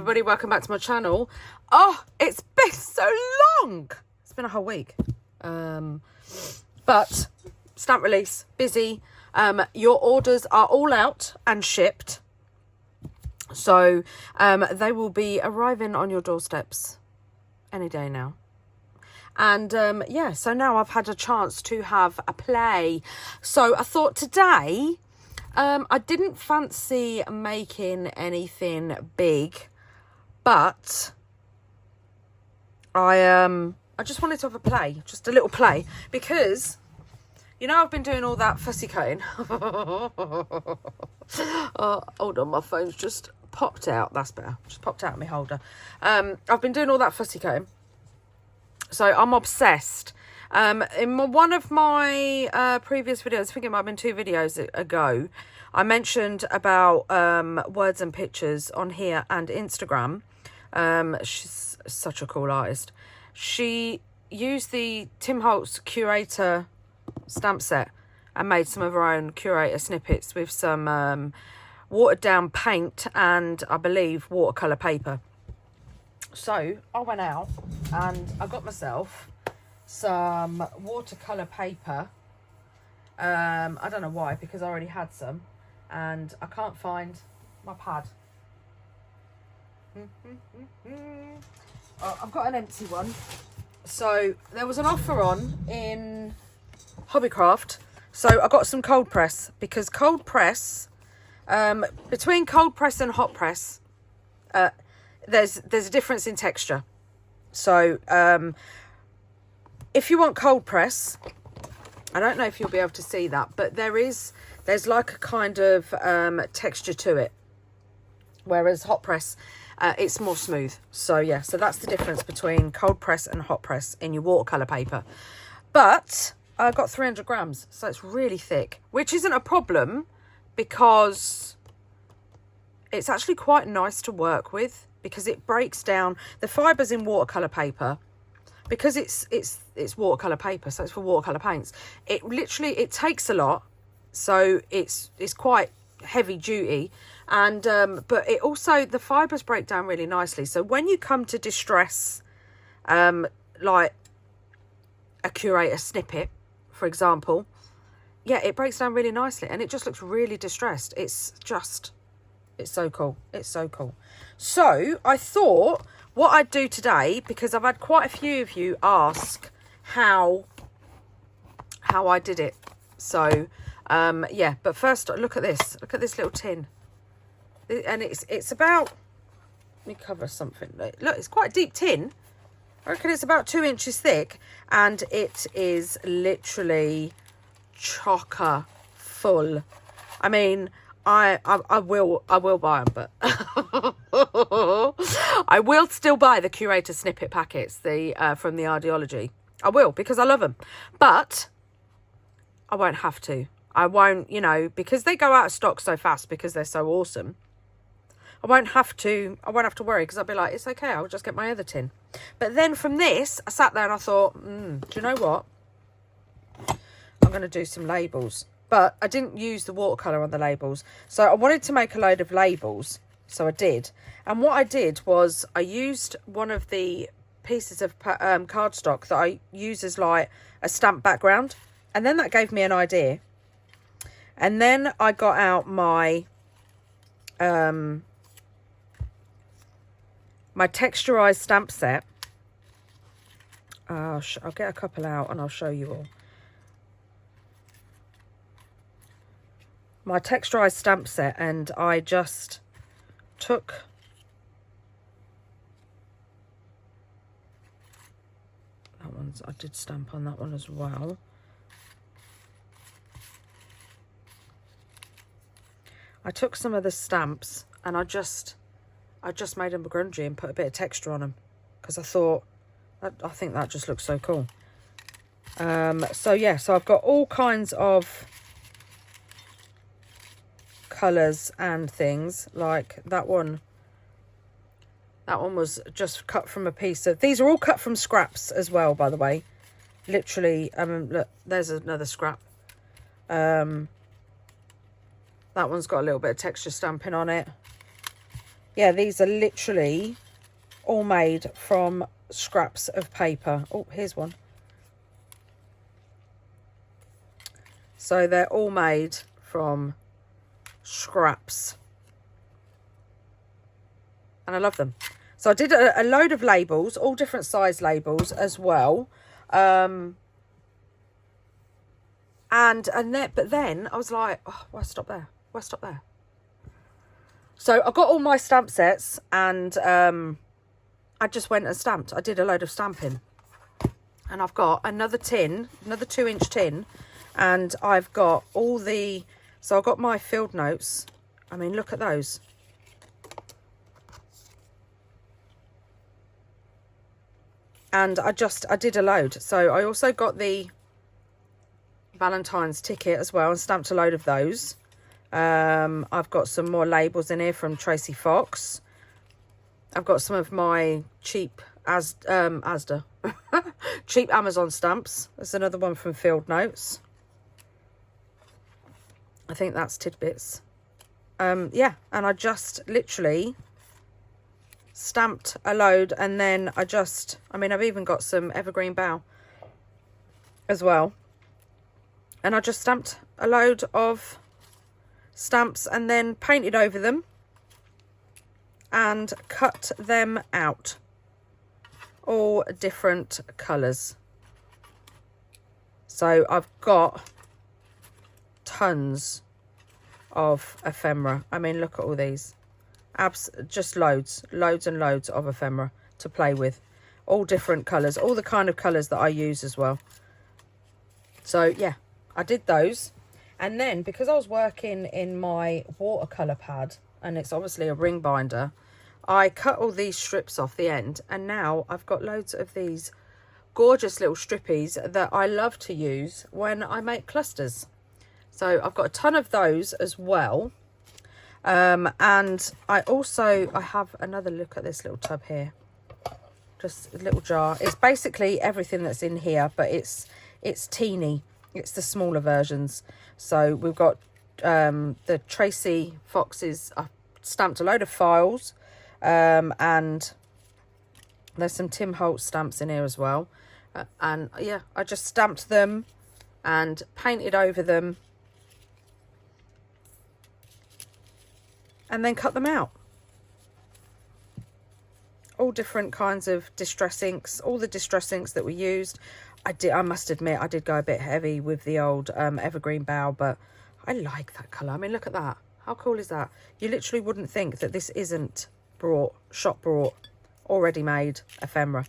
everybody, welcome back to my channel. Oh, it's been so long. It's been a whole week. But stamp release, busy. Your orders are all out and shipped. So they will be arriving on your doorsteps any day now. And yeah, so now I've had a chance to have a play. So I thought today, I didn't fancy making anything big, but I just wanted to have a play, just a little play, because you know I've been doing all that fussy cutting. Oh, hold on, my phone's just popped out. That's better. Just popped out of my holder. I've been doing all that fussy cutting, so I'm obsessed. In one of my previous videos, I think it might have been 2 videos ago, I mentioned about words and pictures on here and Instagram. She's such a cool artist. She used the Tim Holtz Curator stamp set and made some of her own Curator snippets with some watered down paint and I believe watercolor paper. So I went out and I got myself some watercolor paper. I don't know why, because I already had some and I can't find my pad. Oh, I've got an empty one. So there was an offer on in Hobbycraft, so I got some cold press, because cold press, between cold press and hot press, there's a difference in texture. So if you want cold press, I don't know if you'll be able to see that, but there's like a kind of texture to it, whereas hot press, it's more smooth. So yeah, so that's the difference between cold press and hot press in your watercolor paper. But I got 300 grams, so it's really thick, which isn't a problem because it's actually quite nice to work with, because it breaks down the fibers in watercolor paper. Because it's watercolor paper, so it's for watercolor paints. It literally, it takes a lot, so it's quite heavy duty, and but it also, the fibers break down really nicely. So when you come to distress, like a Curator snippet, for example, yeah, it breaks down really nicely, and it just looks really distressed. It's so cool. It's so cool. So I thought what I'd do today, because I've had quite a few of you ask how I did it. So yeah, but first look at this. Look at this little tin. And it's about, let me cover something. Look, it's quite a deep tin. I reckon it's about 2 inches thick, and it is literally chocker full. I mean, I will buy them, but I will still buy the Curator snippet packets, from the Ideology. I will, because I love them, but I won't have to. I won't, you know, because they go out of stock so fast because they're so awesome. I won't have to worry, because I'll be like, it's okay, I'll just get my other tin. But then from this, I sat there and I thought, do you know what? I'm going to do some labels. But I didn't use the watercolour on the labels. So I wanted to make a load of labels. So I did. And what I did was I used one of the pieces of cardstock that I use as like a stamp background. And then that gave me an idea. And then I got out my my texturized stamp set. I'll get a couple out and I'll show you all. My texturized stamp set, and I just took that one's, I did stamp on that one as well. I took some of the stamps and I just made them grungy and put a bit of texture on them, because I thought I think that just looks so cool. So yeah, so I've got all kinds of colours and things. Like that one was just cut from a piece of, these are all cut from scraps as well, by the way. Literally, look, there's another scrap. That one's got a little bit of texture stamping on it. yeah, these are literally all made from scraps of paper. Oh, here's one. So they're all made from scraps. And I love them. So I did a load of labels, all different size labels as well. But then I was like, oh, why stop there? Why stop there? So I got all my stamp sets, and I just went and stamped. I did a load of stamping. And I've got another tin, another 2-inch tin. And I've got all the... So I've got my field notes. I mean, look at those. And I did a load. So I also got the Valentine's ticket as well and stamped a load of those. I've got some more labels in here from Tracy Fox. I've got some of my cheap Asda cheap Amazon stamps. There's another one from Field Notes. I think that's Tidbits. Yeah, and I just literally stamped a load, and then I mean, I've even got some Evergreen Bough as well. And I just stamped a load of stamps and then painted over them and cut them out. All different colours. So I've got tons of ephemera. I mean, look at all these. Just loads and loads of ephemera to play with. All different colours, all the kind of colours that I use as well. So yeah, I did those. And then because I was working in my watercolour pad, and it's obviously a ring binder, I cut all these strips off the end, and now I've got loads of these gorgeous little strippies that I love to use when I make clusters. So I've got a ton of those as well. And I have another look at this little tub here. Just a little jar. It's basically everything that's in here, but it's teeny. It's the smaller versions. So we've got the Tracy Fox's. I stamped a load of files, and there's some Tim Holtz stamps in here as well. And yeah, I just stamped them and painted over them, and then cut them out. All different kinds of distress inks, all the distress inks that we used. I must admit, I did go a bit heavy with the old Evergreen Bough, but I like that colour. I mean, look at that. How cool is that? You literally wouldn't think that this isn't shop brought, already made ephemera.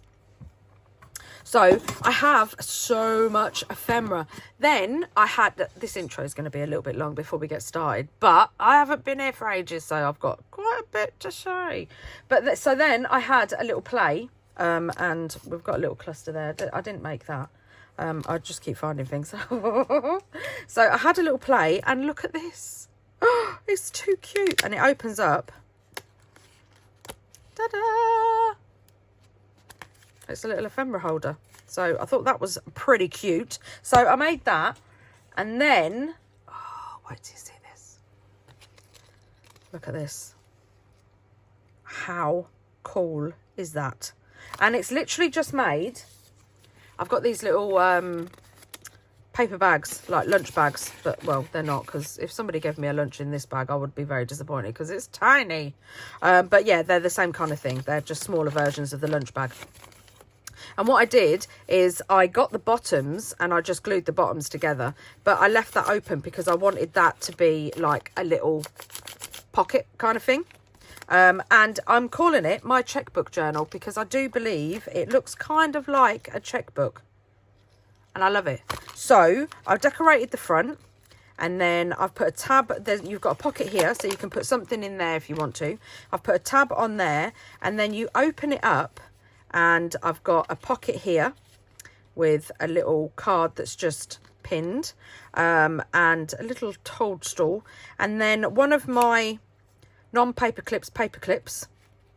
So I have so much ephemera. Then I had, this intro is going to be a little bit long before we get started, but I haven't been here for ages, so I've got quite a bit to say. But so then I had a little play, and we've got a little cluster there. I didn't make that. I just keep finding things. So I had a little play, and look at this. Oh, it's too cute. And it opens up. Ta-da! It's a little ephemera holder. So I thought that was pretty cute. So I made that. And then, oh, wait till you see this. Look at this. How cool is that? And it's literally just made. I've got these little paper bags, like lunch bags. But, well, they're not, because if somebody gave me a lunch in this bag, I would be very disappointed because it's tiny. But yeah, they're the same kind of thing. They're just smaller versions of the lunch bag. And what I did is I got the bottoms and I just glued the bottoms together. But I left that open because I wanted that to be like a little pocket kind of thing. And I'm calling it my checkbook journal because I do believe it looks kind of like a checkbook. And I love it. So I've decorated the front. And then I've put a tab. You've got a pocket here, so you can put something in there if you want to. I've put a tab on there. And then you open it up. And I've got a pocket here with a little card that's just pinned, and a little toadstool. And then one of my non-paper clips,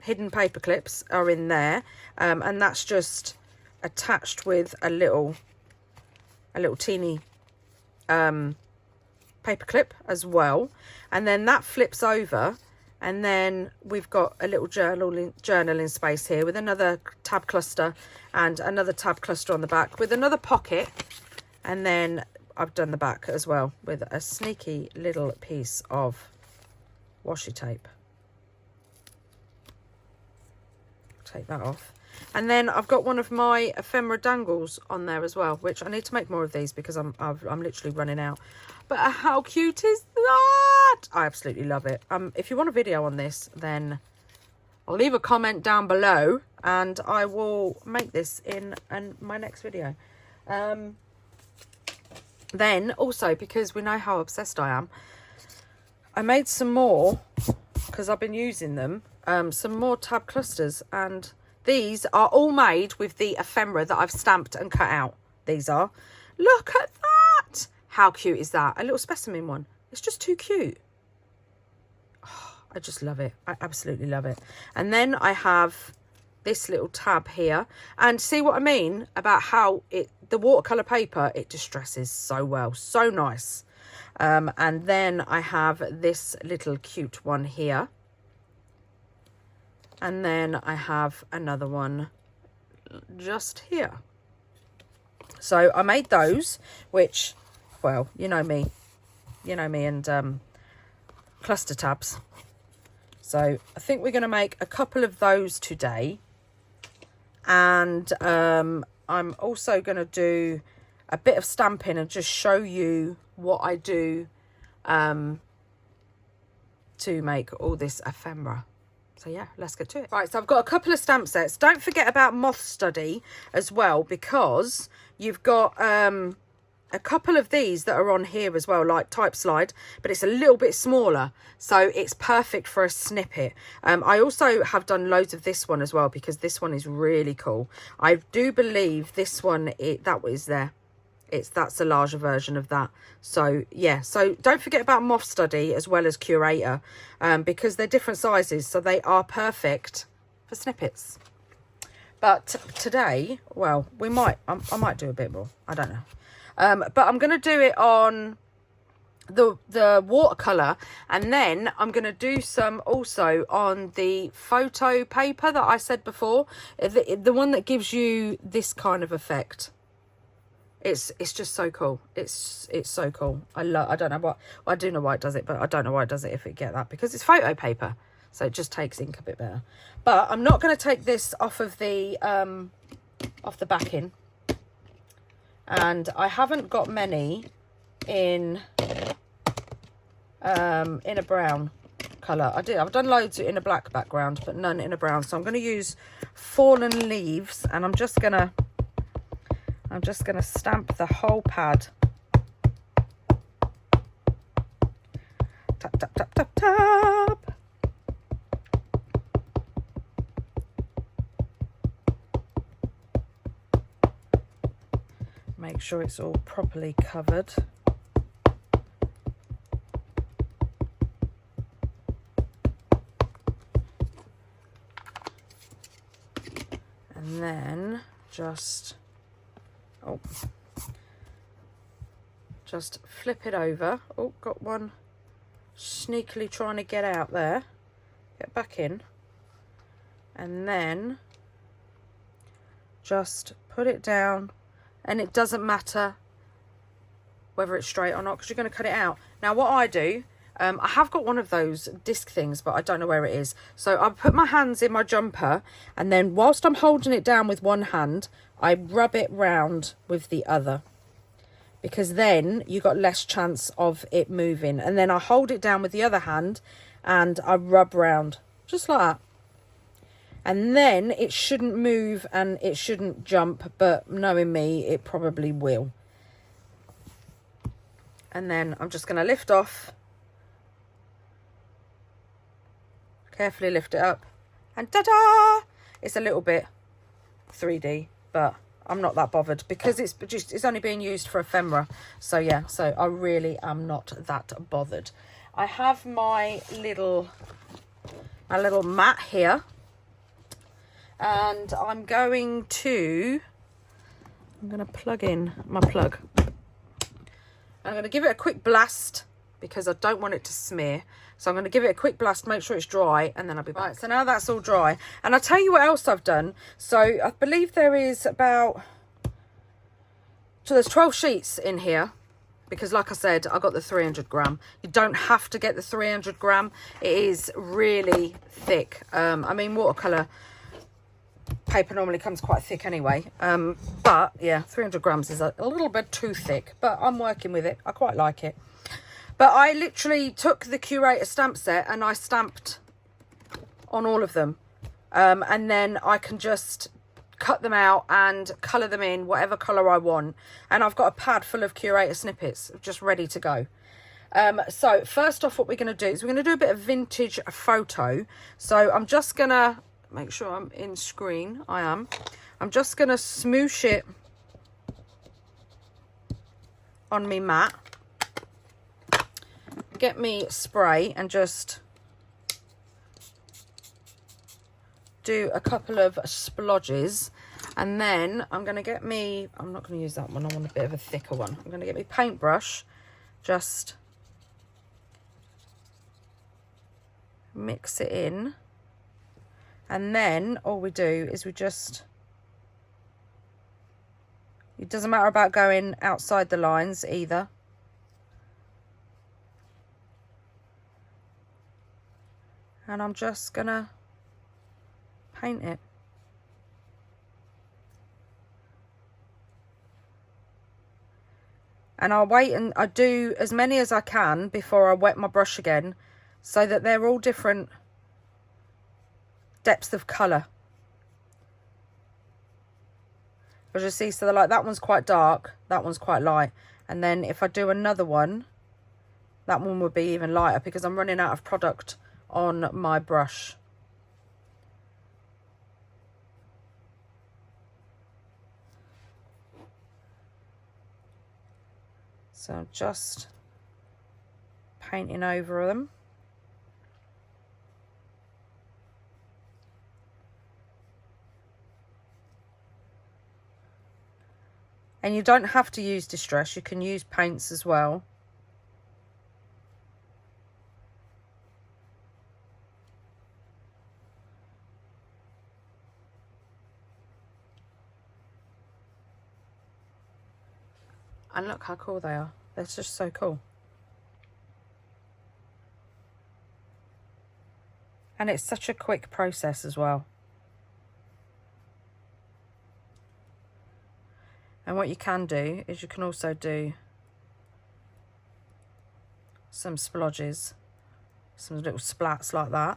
hidden paper clips are in there. And that's just attached with a little teeny paper clip as well. And then that flips over And then we've got a little journaling space here with another tab cluster and another tab cluster on the back with another pocket. And then I've done the back as well with a sneaky little piece of washi tape. Take that off. And then I've got one of my ephemera dangles on there as well, which I need to make more of these because I'm literally running out. But how cute is that? I absolutely love it. If you want a video on this, then I'll leave a comment down below and I will make this in my next video. Then also, because we know how obsessed I am, I made some more, because I've been using them, some more tab clusters, and these are all made with the ephemera that I've stamped and cut out. These are. Look at that! How cute is that? A little specimen one. It's just too cute. Oh, I just love it. I absolutely love it. And then I have this little tab here, and see what I mean about how the watercolor paper, it distresses so well, so nice. And then I have this little cute one here, and then I have another one just here. So I made those, which, well, you know me and cluster tabs. So I think we're going to make a couple of those today. And I'm also going to do a bit of stamping and just show you what I do to make all this ephemera. So yeah, let's get to it. Right, so I've got a couple of stamp sets. Don't forget about Moth Study as well, because you've got a couple of these that are on here as well, like Type Slide, but it's a little bit smaller, so it's perfect for a snippet. I also have done loads of this one as well, because this one is really cool. I do believe this one, that was there. That's a larger version of that. So yeah, so don't forget about Moth Study as well as Curator, because they're different sizes, so they are perfect for snippets. But today, well, I might do a bit more, I don't know. But I'm going to do it on the watercolor, and then I'm going to do some also on the photo paper that I said before, the one that gives you this kind of effect. It's just so cool. It's so cool. I don't know what, well, I do know why it does it, but I don't know why it does it if it get that, because it's photo paper, so it just takes ink a bit better. But I'm not going to take this off of the backing, and I haven't got many in a brown colour. I've done loads in a black background, but none in a brown. So I'm going to use Fallen Leaves, and I'm just gonna stamp the whole pad. Tap, tap, tap, tap, tap. Make sure it's all properly covered. And then just flip it over. Oh, got one sneakily trying to get out there. Get back in. And then just put it down. And it doesn't matter whether it's straight or not, because you're going to cut it out. Now what I do, I have got one of those disc things, but I don't know where it is. So I put my hands in my jumper, and then whilst I'm holding it down with one hand, I rub it round with the other, because then you got less chance of it moving. And then I hold it down with the other hand and I rub round just like that. And then it shouldn't move and it shouldn't jump, but knowing me, it probably will. And then I'm just going to lift off, carefully lift it up, and ta-da! It's a little bit 3D, but I'm not that bothered, because it's only being used for ephemera. So yeah, so I really am not that bothered. I have my little mat here, and I'm going to plug in my plug. I'm going to give it a quick blast because I don't want it to smear. So I'm going to give it a quick blast, make sure it's dry, and then I'll be back. Right, so now that's all dry. And I'll tell you what else I've done. So I believe there is about... So there's 12 sheets in here, because like I said, I got the 300 gram. You don't have to get the 300 gram. It is really thick. I mean, watercolor paper normally comes quite thick anyway. But yeah, 300 grams is a little bit too thick, but I'm working with it. I quite like it. But I literally took the Curator stamp set and I stamped on all of them. And then I can just cut them out and colour them in whatever colour I want. And I've got a pad full of Curator snippets just ready to go. So first off, what we're going to do is we're going to do a bit of vintage photo. So I'm just going to make sure I'm in screen. I am. I'm just going to smoosh it on me mat. Get me spray and just do a couple of splodges, and then I'm going to get me, I'm not going to use that one, I want a bit of a thicker one. I'm going to get me paintbrush, just mix it in, and then all we do is we just, it doesn't matter about going outside the lines either. And I'm just gonna paint it. And I'll wait and I do as many as I can before I wet my brush again, so that they're all different depths of colour. As you see, so they're like, that one's quite dark, that one's quite light. And then if I do another one, that one would be even lighter, because I'm running out of product on my brush. So I'm just painting over them. And you don't have to use distress, you can use paints as well. And look how cool they are. They're just so cool. And it's such a quick process as well. And what you can do is you can also do some splodges, some little splats like that.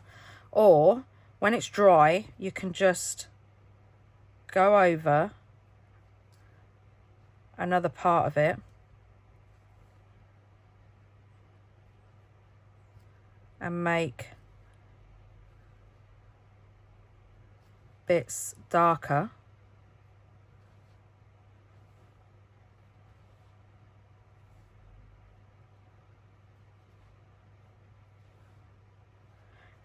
Or when it's dry, you can just go over another part of it and make bits darker.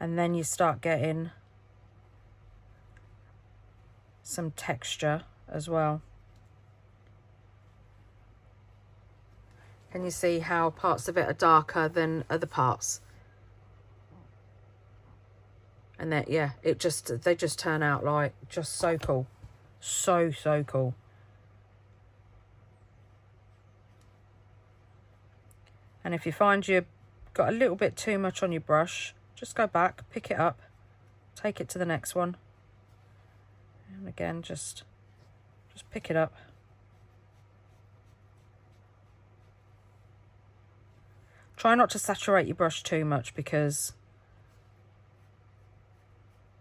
And then you start getting some texture as well. Can you see how parts of it are darker than other parts? And then, yeah, they just turn out like just so cool. So cool. And if you find you've got a little bit too much on your brush, just go back, pick it up, take it to the next one. And again, just pick it up. Try not to saturate your brush too much, because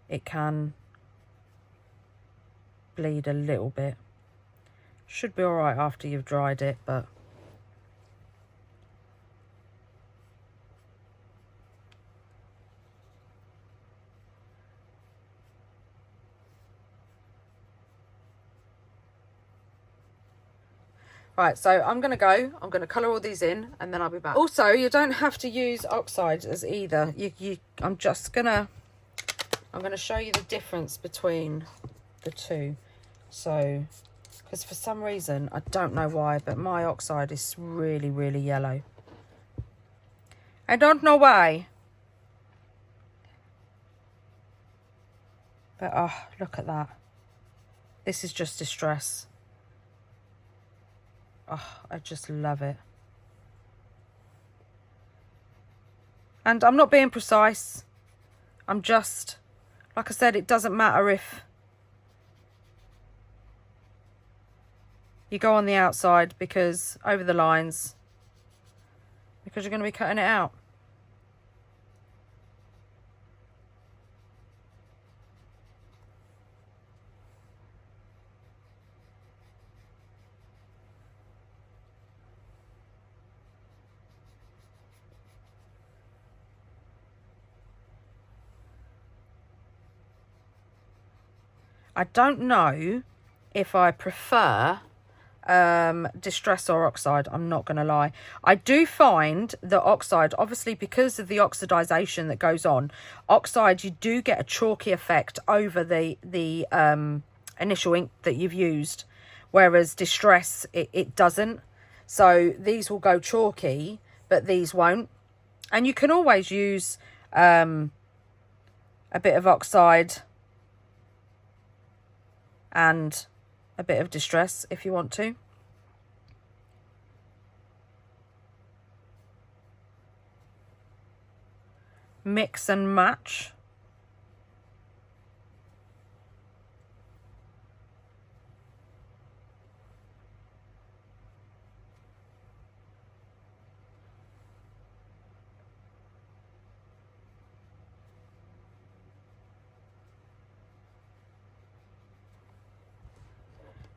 it can bleed a little bit. Should be all right after you've dried it, but right, so I'm going to colour all these in, and then I'll be back. Also, you don't have to use oxides as either. I'm going to show you the difference between the two. So, because for some reason, I don't know why, but my oxide is really, really yellow. I don't know why. But, oh, look at that. This is just distress. Oh, I just love it. And I'm not being precise. I'm just, like I said, it doesn't matter if you go on the outside because over the lines, because you're going to be cutting it out. I don't know if I prefer distress or oxide. I'm not going to lie. I do find that oxide, obviously because of the oxidization that goes on, oxide, you do get a chalky effect over the initial ink that you've used, whereas distress, it doesn't. So these will go chalky, but these won't. And you can always use a bit of oxide and a bit of distress if you want to. Mix and match.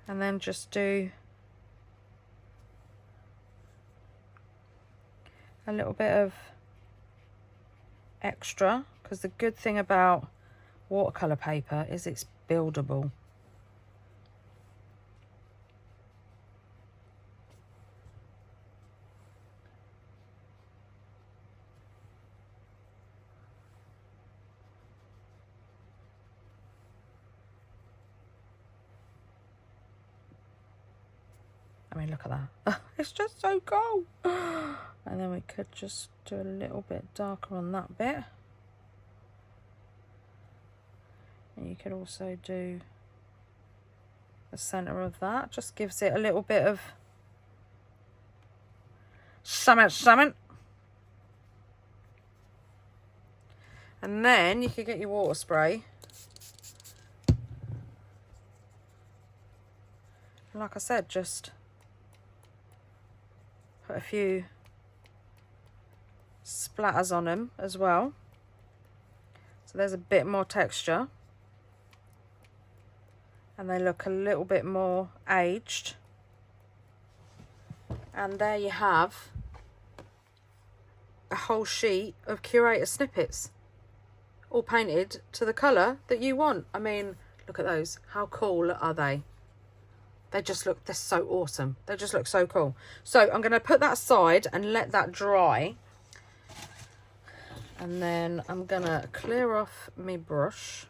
And then just do a little bit of extra, because the good thing about watercolor paper is it's buildable. I mean, look at that. It's just so cool. And then we could just do a little bit darker on that bit. And you could also do the center of that. Just gives it a little bit of something. And then you could get your water spray. And like I said, just put a few splatters on them as well, so there's a bit more texture and they look a little bit more aged. And there you have a whole sheet of Curator snippets, all painted to the colour that you want. I mean, look at those. How cool are they? They just look, they're so awesome. They just look so cool. So I'm going to put that aside and let that dry. And then I'm going to clear off my brush.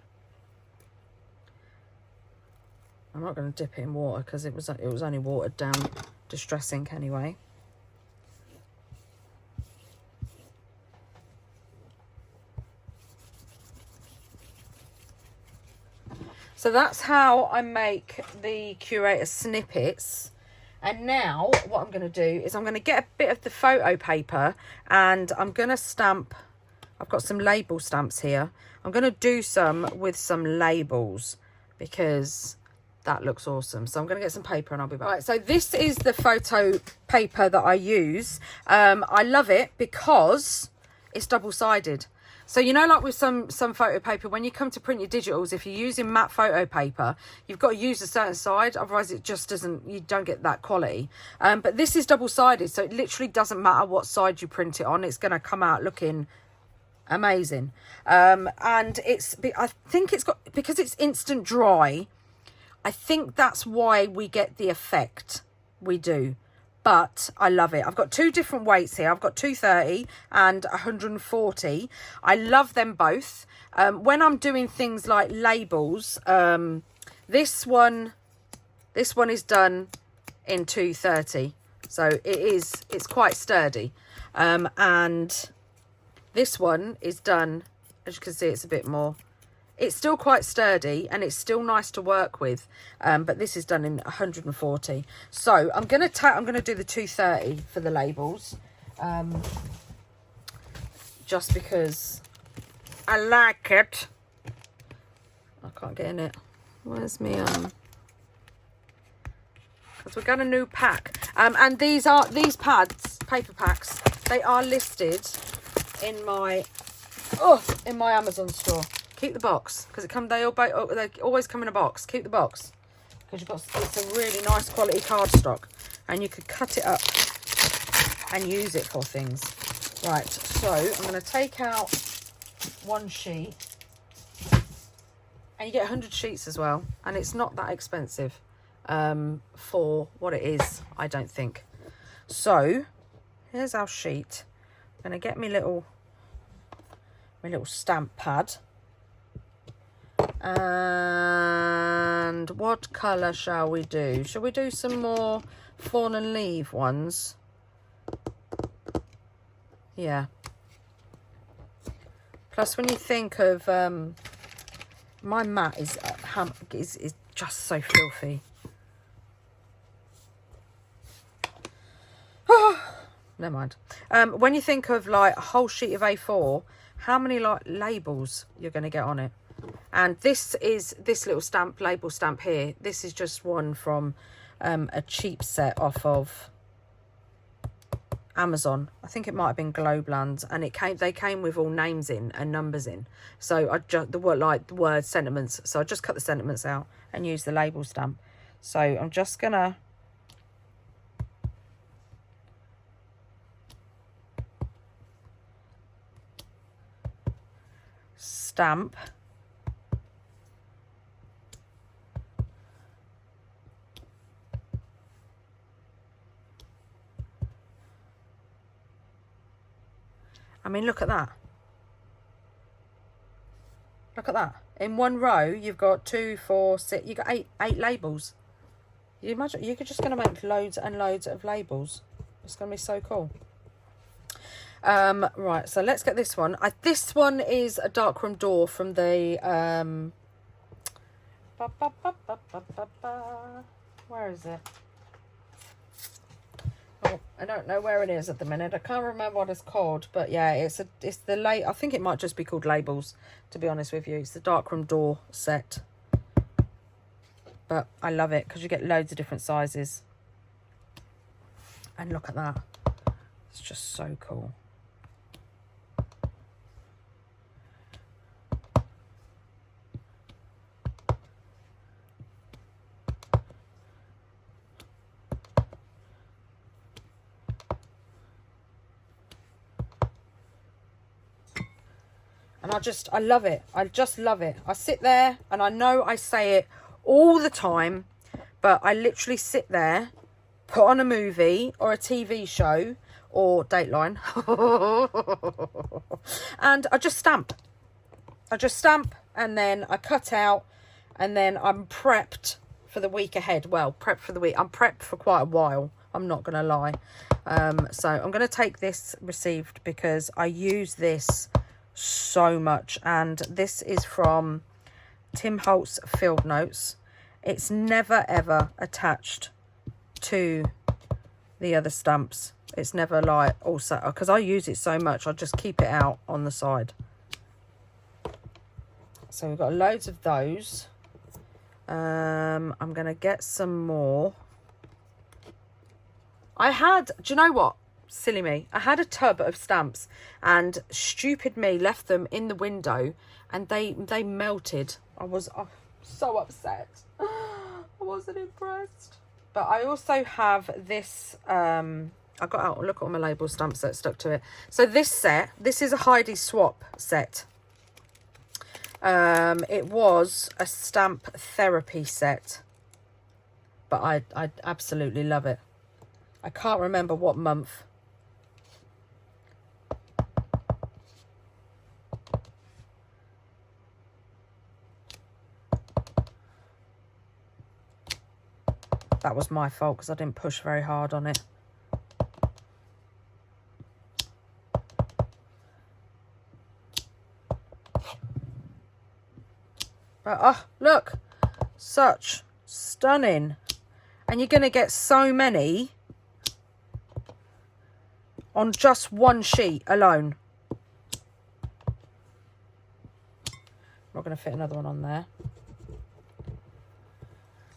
I'm not going to dip it in water because it was only watered down distress ink anyway. So that's how I make the Curator snippets. And now what I'm going to do is I'm going to get a bit of the photo paper and I'm going to stamp. I've got some label stamps here. I'm going to do some with some labels because that looks awesome. So I'm going to get some paper and I'll be back. Right, so this is the photo paper that I use. I love it because it's double-sided. So, you know, like with some photo paper, when you come to print your digitals, if you're using matte photo paper, you've got to use a certain side. Otherwise, it just doesn't, you don't get that quality. But this is double-sided, so it literally doesn't matter what side you print it on. It's going to come out looking amazing. And I think it's got, because it's instant dry, I think that's why we get the effect we do. But I love it. I've got two different weights here. I've got 230 and 140. I love them both. When I'm doing things like labels, this one is done in 230. So it's quite sturdy. And This one is done, as you can see, it's a bit more, it's still quite sturdy and it's still nice to work with, but this is done in 140. So I'm going to do the 230 for the labels, just because I like it. I can't get in it. Where's me? Because we've got a new pack, and these pads, paper packs, they are listed in my Amazon store. Keep the box, because they always come in a box. Keep the box, because it's a really nice quality cardstock, and you could cut it up and use it for things. Right, so I'm going to take out one sheet, and you get 100 sheets as well, and it's not that expensive for what it is, I don't think. So here's our sheet. I'm going to get my little stamp pad. And what colour shall we do? Shall we do some more fawn and leaf ones? Yeah. Plus, when you think of my mat is just so filthy. Never mind. When you think of like a whole sheet of A4, how many like labels you're going to get on it? And this little label stamp here. This is just one from a cheap set off of Amazon. I think it might have been Globland, and they came with all names in and numbers in. So I just the word sentiments. So I just cut the sentiments out and use the label stamp. So I'm just gonna stamp. I mean, look at that. Look at that. In one row, you've got 2, 4, 6. You've got eight labels. You imagine you're just going to make loads and loads of labels. It's going to be so cool. Right, so let's get this one. This one is a darkroom door from the where is it? Oh, I don't know where it is at the minute. I can't remember what it's called, but yeah, it's the I think it might just be called Labels, to be honest with you. It's the darkroom door set, but I love it because you get loads of different sizes. And look at that, it's just so cool. And I love it. I just love it. I sit there, and I know I say it all the time, but I literally sit there, put on a movie or a TV show or Dateline, and I just stamp. And then I cut out, and then I'm prepped for the week ahead. Well, prepped for the week. I'm prepped for quite a while. I'm not going to lie. So I'm going to take this received because I use this so much, and this is from Tim Holtz Field Notes. It's never ever attached to the other stamps. It's never like also, because I use it so much, I just keep it out on the side. So we've got loads of those. I'm gonna get some more. Do you know what? Silly me. I had a tub of stamps, and stupid me left them in the window, and they melted. I was so upset. I wasn't impressed. But I also have this. I got out. Look at all my label stamps that stuck to it. So this is a Heidi Swap set. It was a stamp therapy set, but I absolutely love it. I can't remember what month. That was my fault because I didn't push very hard on it. But oh, look, such stunning. And you're going to get so many on just one sheet alone. I'm not going to fit another one on there.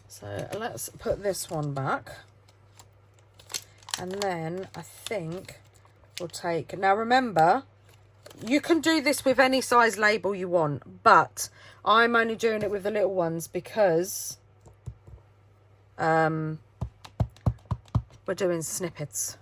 So let's put this one back. And then I think we'll take... Now remember, you can do this with any size label you want, but I'm only doing it with the little ones because we're doing snippets.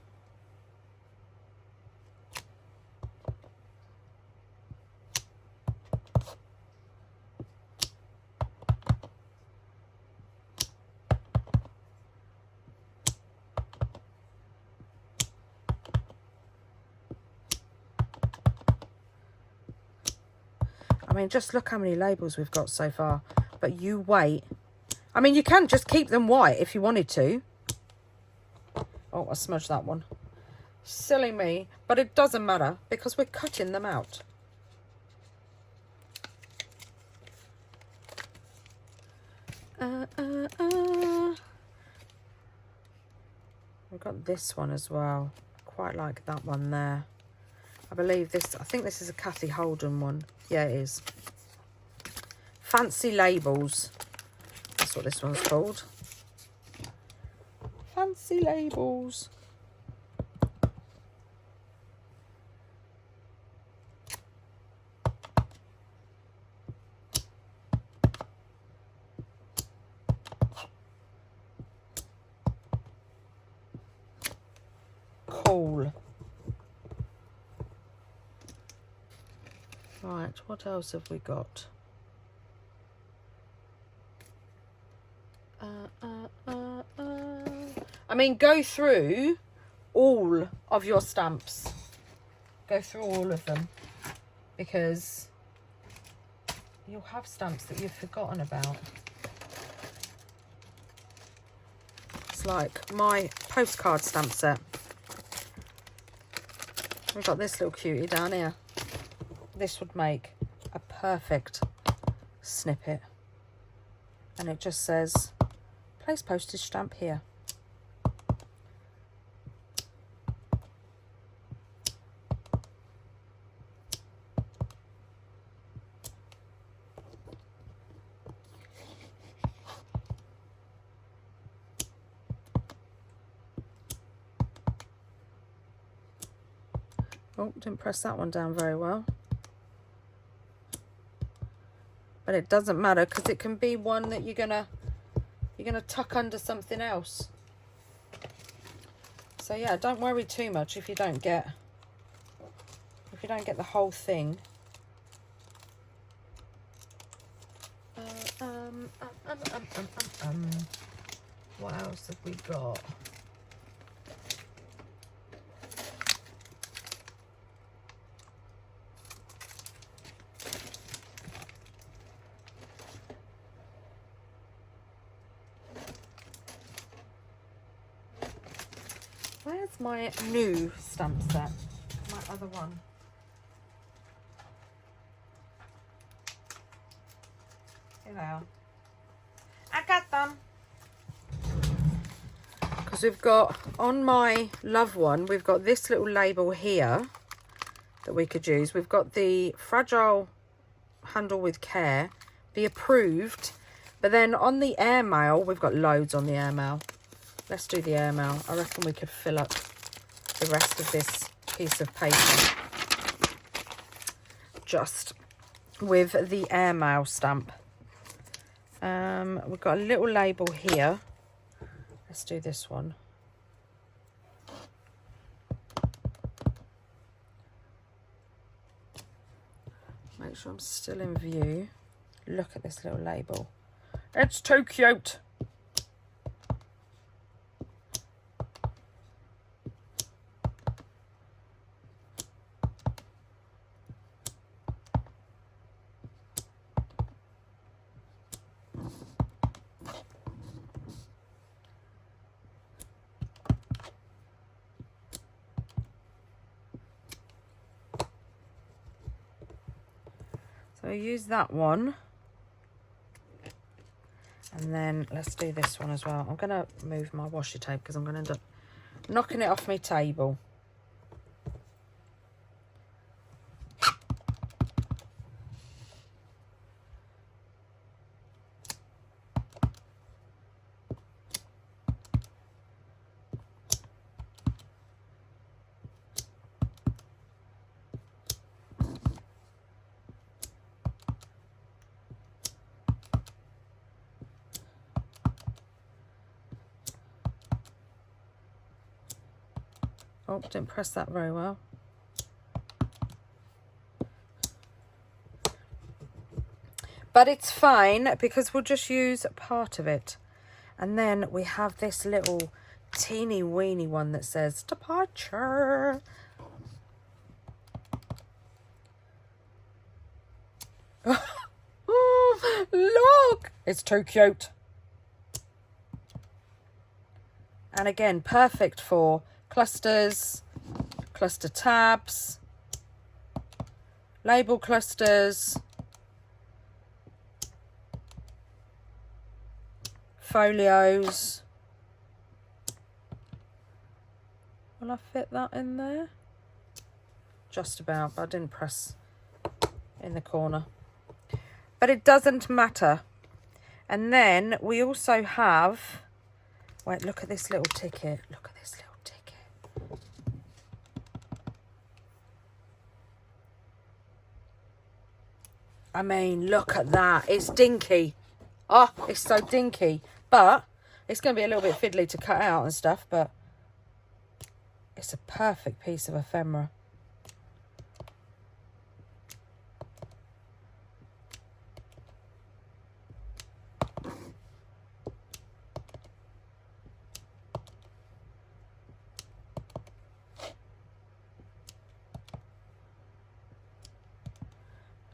I mean, just look how many labels we've got so far. But you wait. I mean, you can just keep them white if you wanted to. Oh, I smudged that one. Silly me. But it doesn't matter because we're cutting them out. We've got this one as well. Quite like that one there. I believe this, I think this is a Kathy Holden one. Yeah, it is. Fancy labels. That's what this one's called. Fancy labels. Cool. Right, what else have we got? I mean, go through all of your stamps. Go through all of them. Because you'll have stamps that you've forgotten about. It's like my postcard stamp set. We've got this little cutie down here. This would make a perfect snippet. And it just says, place postage stamp here. Oh, didn't press that one down very well. But it doesn't matter because it can be one that you're gonna tuck under something else. So yeah, don't worry too much if you don't get the whole thing. What else have we got? Where's my new stamp set? My other one. Here they are. I got them. Because we've got, on my love one, we've got this little label here that we could use. We've got the fragile handle with care, the approved. But then on the airmail, we've got loads on the airmail. Let's do the airmail. I reckon we could fill up the rest of this piece of paper just with the airmail stamp. We've got a little label here. Let's do this one. Make sure I'm still in view. Look at this little label. It's too cute. So I use that one. And then let's do this one as well. I'm going to move my washi tape because I'm going to end up knocking it off my table. Oh, didn't press that very well. But it's fine because we'll just use part of it. And then we have this little teeny weeny one that says departure. Look! It's too cute. And again, perfect for clusters, cluster tabs, label clusters, folios. Will I fit that in there? Just about, but I didn't press in the corner. But it doesn't matter. And then we also have, wait, look at this little ticket. Look at this little ticket. I mean, look at that. It's dinky. Oh, it's so dinky. But it's going to be a little bit fiddly to cut out and stuff, but it's a perfect piece of ephemera.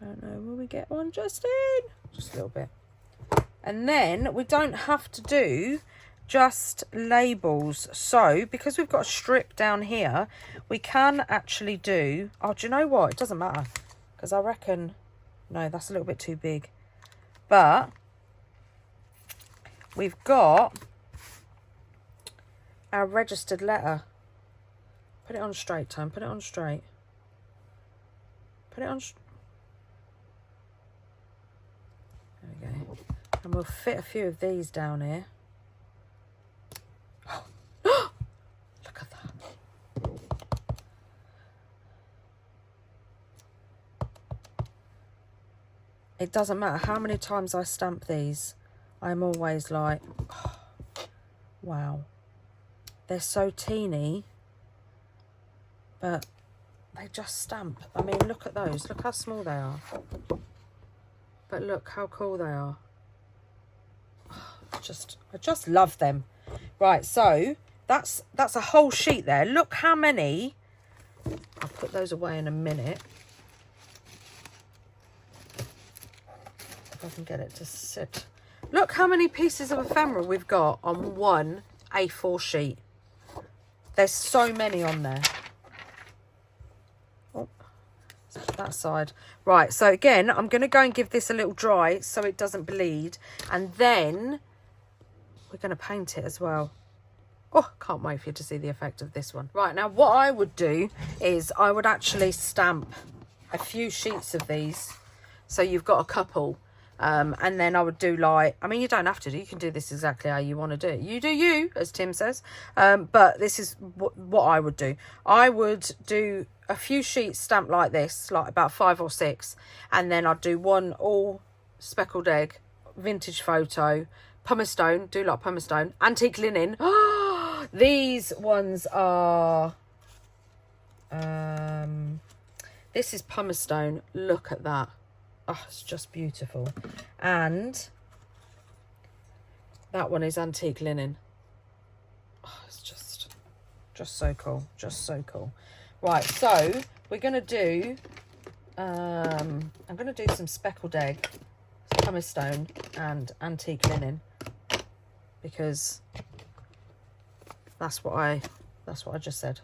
Don't know, will we get one, Justin? Just a little bit. And then we don't have to do just labels. So because we've got a strip down here, we can actually do, oh, do you know what? It doesn't matter because I reckon, no, that's a little bit too big. But we've got our registered letter. Put it on straight, Tom. Put it on straight. Put it on there we go. And we'll fit a few of these down here. Oh, look at that. It doesn't matter how many times I stamp these. I'm always like, oh, wow. They're so teeny, but they just stamp. I mean, look at those. Look how small they are. But look how cool they are. I just love them. Right, so that's a whole sheet there. Look how many. I'll put those away in a minute. If I can get it to sit. Look how many pieces of ephemera we've got on one A4 sheet. There's so many on there. Oh, that side. Right, so again, I'm going to go and give this a little dry so it doesn't bleed. And then we're going to paint it as well. Oh, can't wait for you to see the effect of this one. Right, now what I would do is I would actually stamp a few sheets of these. So you've got a couple. And then I would do like, I mean, you don't have to do, you can do this exactly how you want to do it. You do you, as Tim says. But this is what I would do. I would do a few sheets stamped like this, like about 5 or 6. And then I'd do one all speckled egg, vintage photo, pumice stone, do like pumice stone, antique linen. These ones are, this is pumice stone. Look at that. Oh, it's just beautiful. And that one is antique linen. Oh, it's just so cool. Just so cool. Right, so we're going to do, I'm going to do some speckled egg, pumice stone and antique linen, because that's what I just said.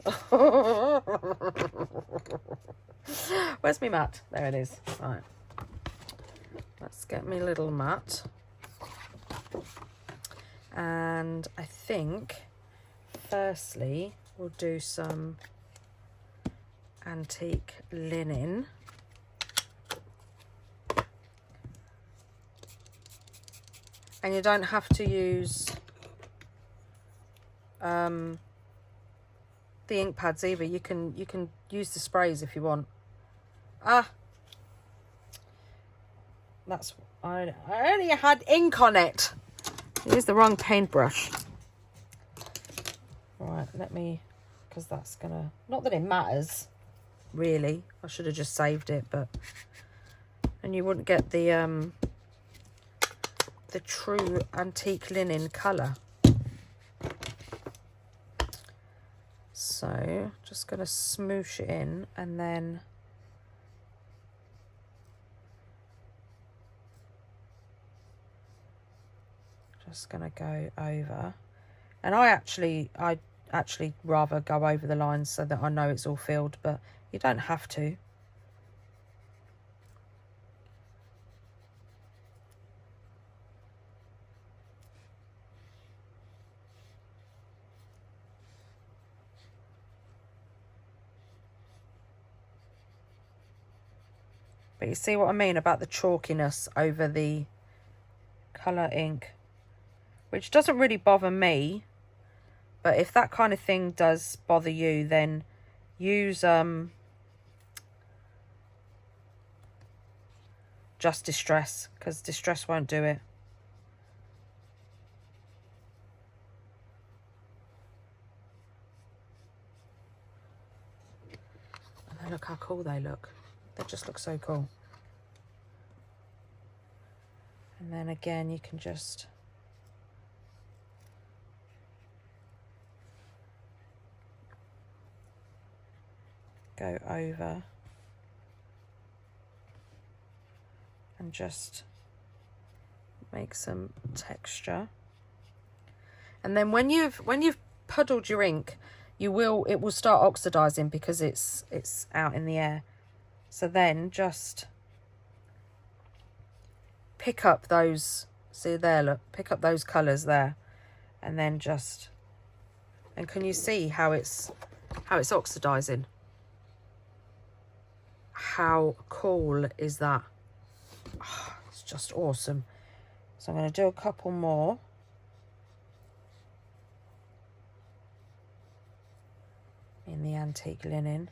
Where's my mat? There it is. Right. Let's get me little mat. And I think firstly we'll do some antique linen. And you don't have to use the ink pads either. You can use the sprays if you want. That's I only had ink on it. Use the wrong paintbrush. Right, let me, because that's gonna, not that it matters really. I should have just saved it, but and you wouldn't get the true antique linen colour. So just going to smoosh it in, and then just going to go over. And I actually rather go over the lines so that I know it's all filled, but you don't have to. But you see what I mean about the chalkiness over the colour ink, which doesn't really bother me. But if that kind of thing does bother you, then use just Distress, because Distress won't do it. And then look how cool they look. They just look so cool. And then again, you can just go over and just make some texture. And then when you've puddled your ink, it will start oxidizing because it's out in the air. So then just pick up those, see there, look, pick up those colours there, and then just, and can you see how it's oxidizing? How cool is that? Oh, it's just awesome. So I'm going to do a couple more. In the antique linen.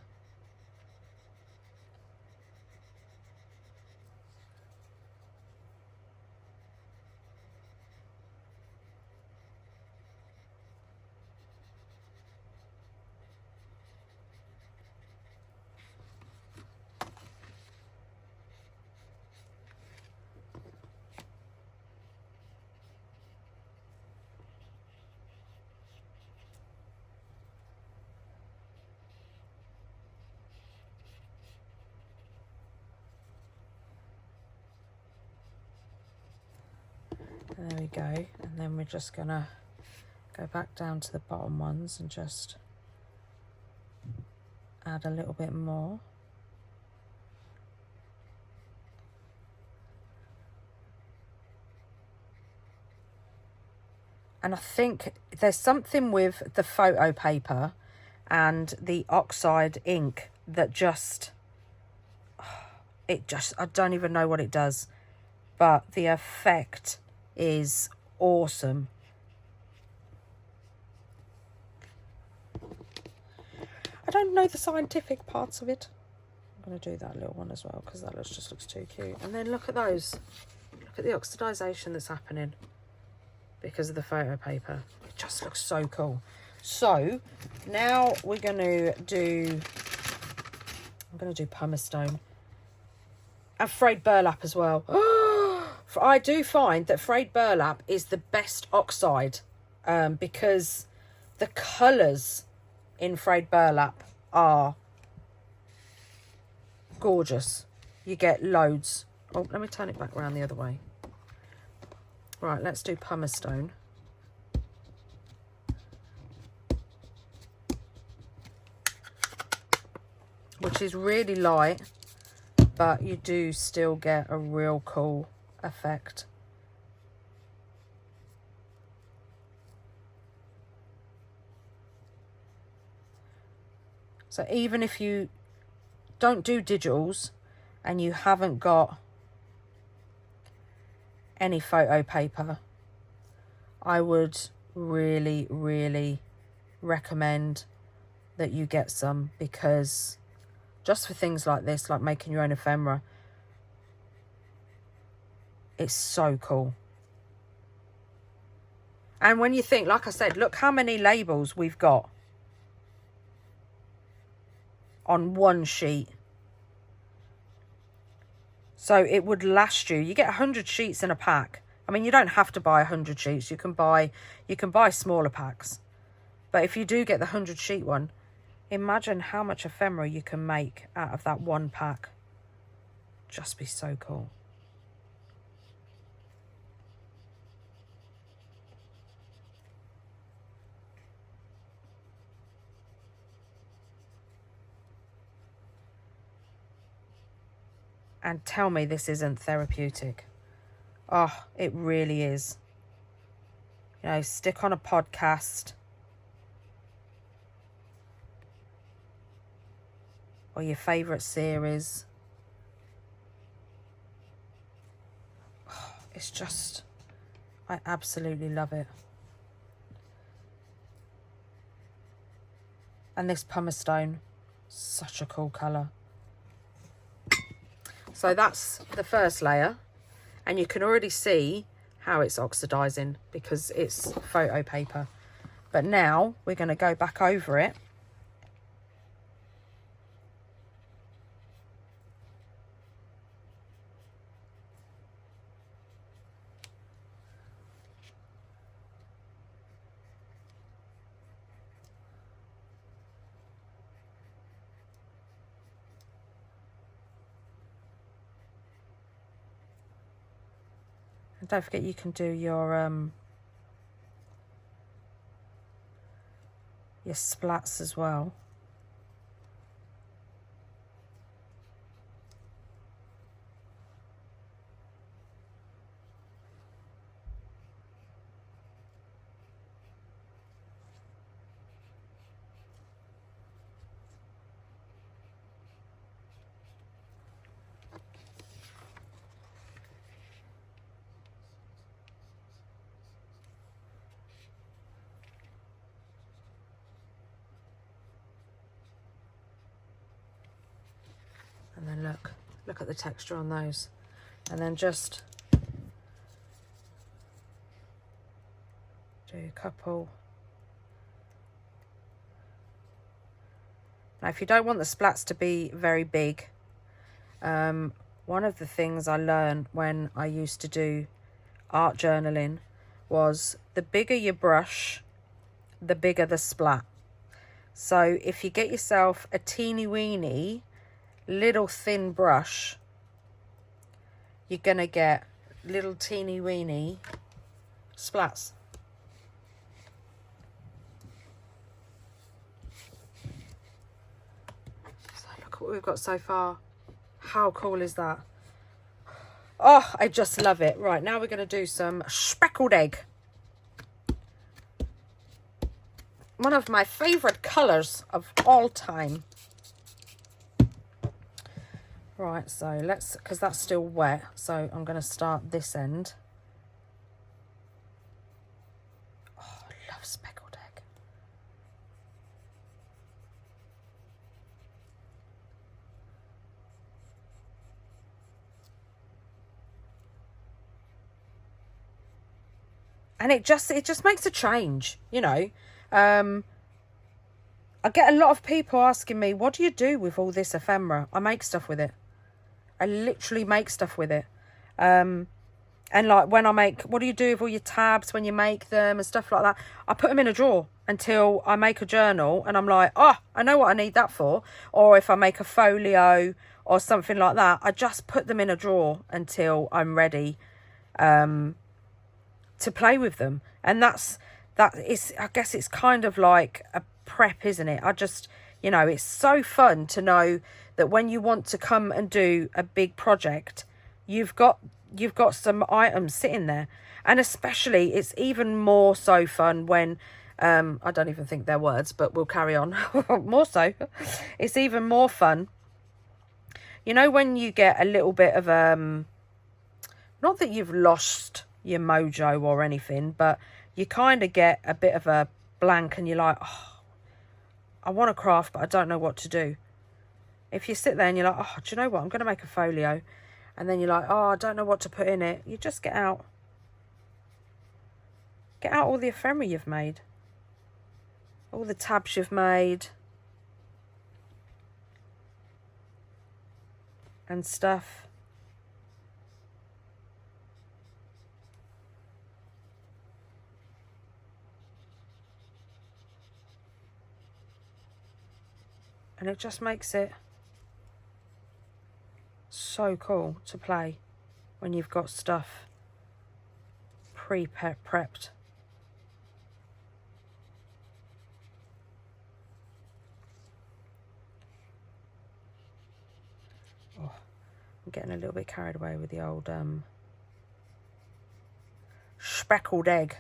And there we go, and then we're just gonna go back down to the bottom ones and just add a little bit more. And I think there's something with the photo paper and the oxide ink that just, I don't even know what it does, but the effect is awesome. I don't know the scientific parts of it. I'm going to do that little one as well because that just looks too cute. And then look at those. Look at the oxidization that's happening because of the photo paper. It just looks so cool. So now we're going to do, I'm going to do pumice stone and frayed burlap as well. I do find that frayed burlap is the best oxide because the colours in frayed burlap are gorgeous. You get loads. Oh, let me turn it back around the other way. Right, let's do pumice stone. Which is really light, but you do still get a real cool effect. So even if you don't do digitals and you haven't got any photo paper, I would really, really recommend that you get some, because just for things like this, like making your own ephemera, it's so cool. And when you think, like I said, look how many labels we've got on one sheet. So it would last you. You get 100 sheets in a pack. I mean, you don't have to buy 100 sheets. You can buy smaller packs. But if you do get the 100 sheet one, imagine how much ephemera you can make out of that one pack. Just be so cool. And tell me this isn't therapeutic. Oh, it really is. You know, stick on a podcast or your favourite series. Oh, it's just, I absolutely love it. And this pumice stone, such a cool colour. So that's the first layer, and you can already see how it's oxidizing because it's photo paper. But now we're going to go back over it. And don't forget you can do your splats as well. And then look at the texture on those. And then just do a couple. Now, if you don't want the splats to be very big, one of the things I learned when I used to do art journaling was the bigger your brush, the bigger the splat. So if you get yourself a teeny weeny little thin brush, you're gonna get little teeny weeny splats. So look what we've got so far. How cool is that? Oh, I just love it. Right, now we're gonna do some speckled egg. One of my favorite colors of all time. Right, so let's, because that's still wet, so I'm going to start this end. Oh, I love speckled egg. And it just makes a change, you know. I get a lot of people asking me, what do you do with all this ephemera? I make stuff with it. I literally make stuff with it. And like when I make, what do you do with all your tabs when you make them and stuff like that? I put them in a drawer until I make a journal and I'm like, oh, I know what I need that for. Or if I make a folio or something like that, I just put them in a drawer until I'm ready to play with them. And that is, I guess it's kind of like a prep, isn't it? I just, you know, it's so fun to know that when you want to come and do a big project, you've got some items sitting there. And especially it's even more so fun when I don't even think they're words, but we'll carry on. More so. It's even more fun. You know, when you get a little bit of, not that you've lost your mojo or anything, but you kind of get a bit of a blank and you're like, oh, I want to craft, but I don't know what to do. If you sit there and you're like, oh, do you know what? I'm going to make a folio. And then you're like, oh, I don't know what to put in it. You just get out all the ephemera you've made. All the tabs you've made. And stuff. And it just makes it so cool to play when you've got stuff prepped. Oh, I'm getting a little bit carried away with the old speckled egg.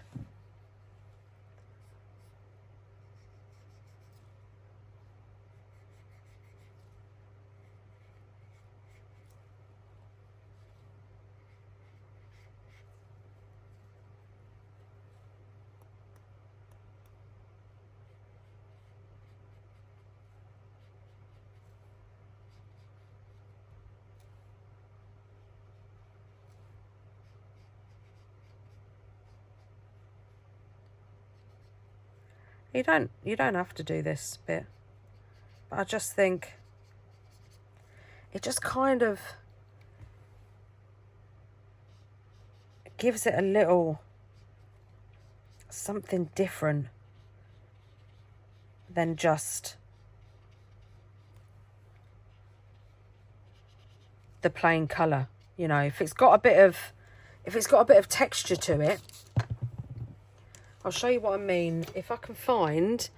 You don't have to do this bit, but I just think it just kind of gives it a little something different than just the plain colour. You know, if it's got a bit of texture to it. I'll show you what I mean. If I can find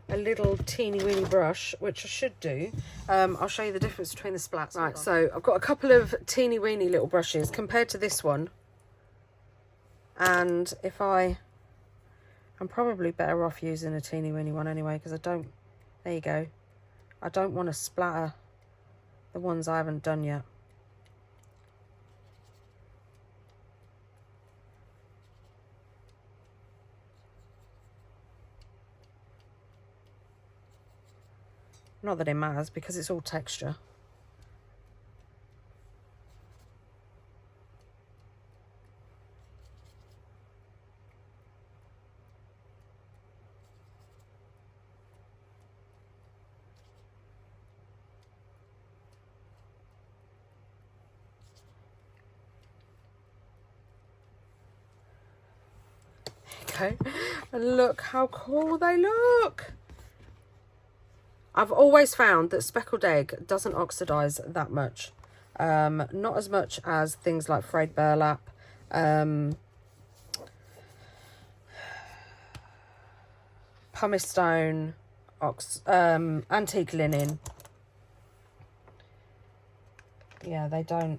a little teeny weeny brush, which I should do, I'll show you the difference between the splats. Right, so I've got a couple of teeny weeny little brushes compared to this one. And I'm probably better off using a teeny weeny one anyway, because there you go. I don't want to splatter the ones I haven't done yet. Not that it matters, because it's all texture. Okay, and look how cool they look. I've always found that speckled egg doesn't oxidize that much. Not as much as things like frayed burlap, pumice stone, antique linen. Yeah, they don't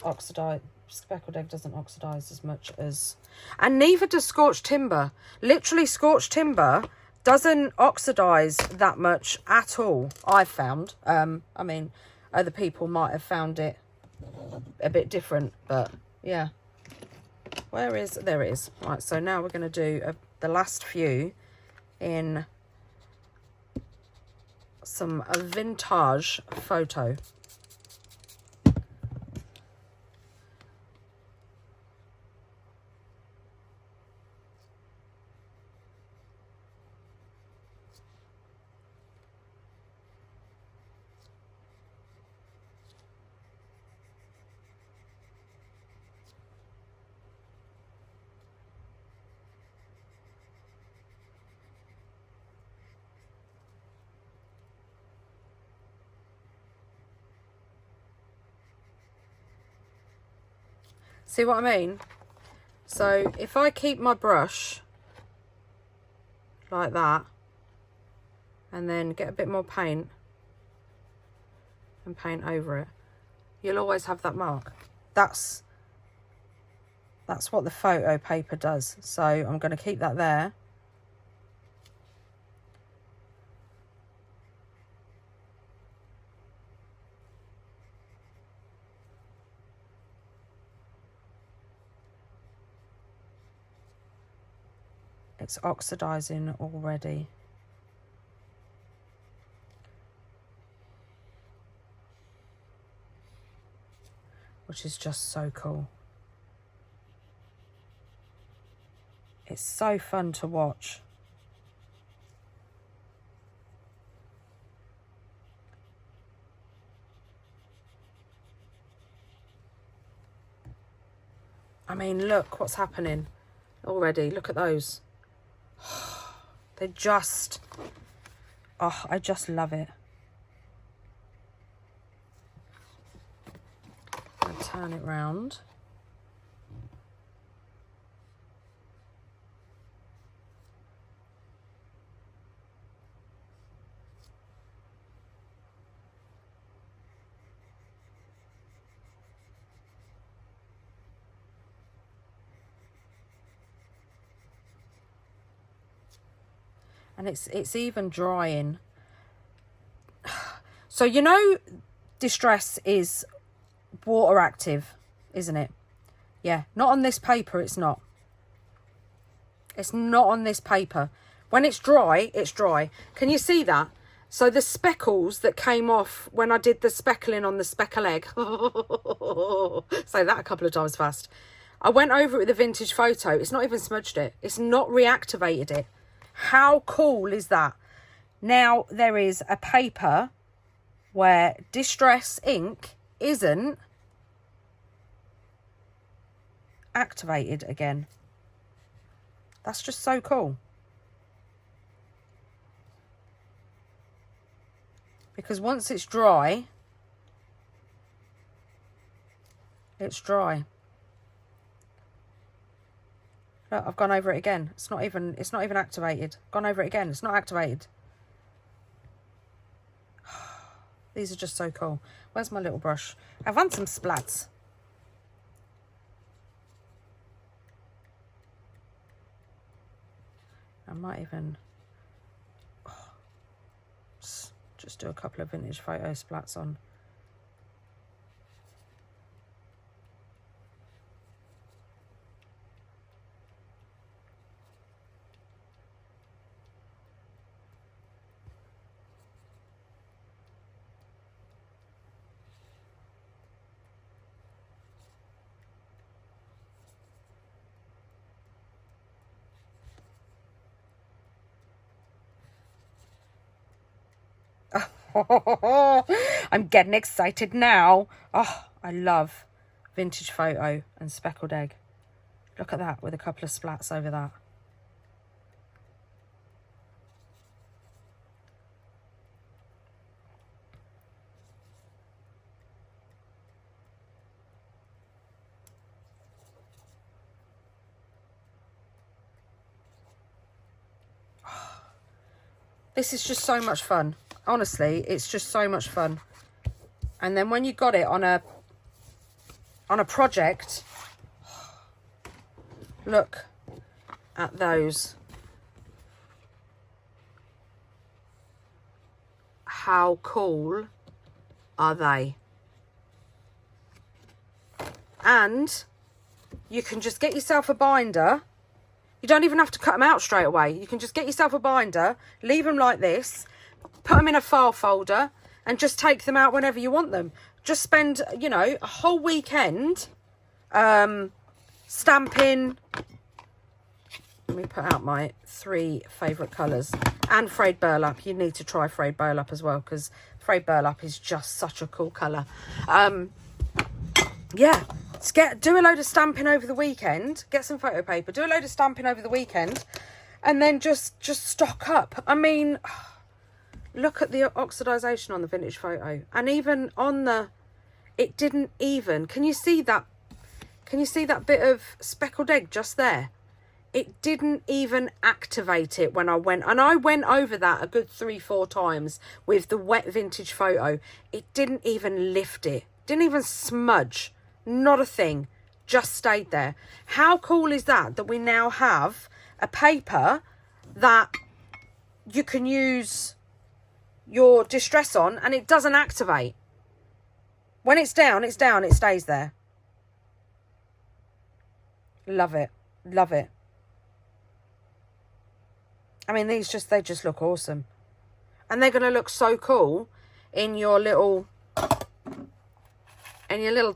oxidize. Speckled egg doesn't oxidize as much as, and neither does scorched timber. Literally, scorched timber doesn't oxidize that much at all, I've found. I mean, other people might have found it a bit different, but yeah. There it is. Right, so now we're going to do the last few in some vintage photo. See what I mean? So if I keep my brush like that and then get a bit more paint and paint over it, you'll always have that mark. That's what the photo paper does. So I'm going to keep that there It's oxidizing already. Which is just so cool. It's so fun to watch. I mean, look what's happening already. Look at those. They just, oh, I just love it. I'll turn it round. And it's even drying. So you know Distress is water active, isn't it? Yeah, not on this paper, it's not. It's not on this paper. When it's dry, it's dry. Can you see that? So the speckles that came off when I did the speckling on the speckle egg. Say that a couple of times fast. I went over it with a vintage photo. It's not even smudged it. It's not reactivated it. How cool is that? Now there is a paper where Distress ink isn't activated again. That's just so cool. Because once it's dry, it's dry. Look, I've gone over it again. It's not even activated. Gone over it again. It's not activated. These are just so cool. Where's my little brush? I've had some splats. I might even just do a couple of vintage photo splats on. I'm getting excited now. Oh, I love vintage photo and speckled egg. Look at that with a couple of splats over that. This is just so much fun. Honestly, it's just so much fun. And then when you got it on a project, look at those. How cool are they? And you can just get yourself a binder. You don't even have to cut them out straight away. You can just get yourself a binder, leave them like this, put them in a file folder, and just take them out whenever you want them. Just spend, you know, a whole weekend stamping. Let me put out my 3 favourite colours. And frayed burlap. You need to try frayed burlap as well, because frayed burlap is just such a cool colour. Yeah. Do a load of stamping over the weekend. Get some photo paper. Do a load of stamping over the weekend. And then just stock up. I mean, look at the oxidization on the vintage photo. And even on the... It didn't even... Can you see that? Can you see that bit of speckled egg just there? It didn't even activate it when I went. And I went over that a good 3-4 times with the wet vintage photo. It didn't even lift it. Didn't even smudge. Not a thing, just stayed there. How cool is that, that we now have a paper that you can use your distress on and it doesn't activate. When it's down, it stays there. Love it, love it. I mean, they just look awesome. And they're going to look so cool in your little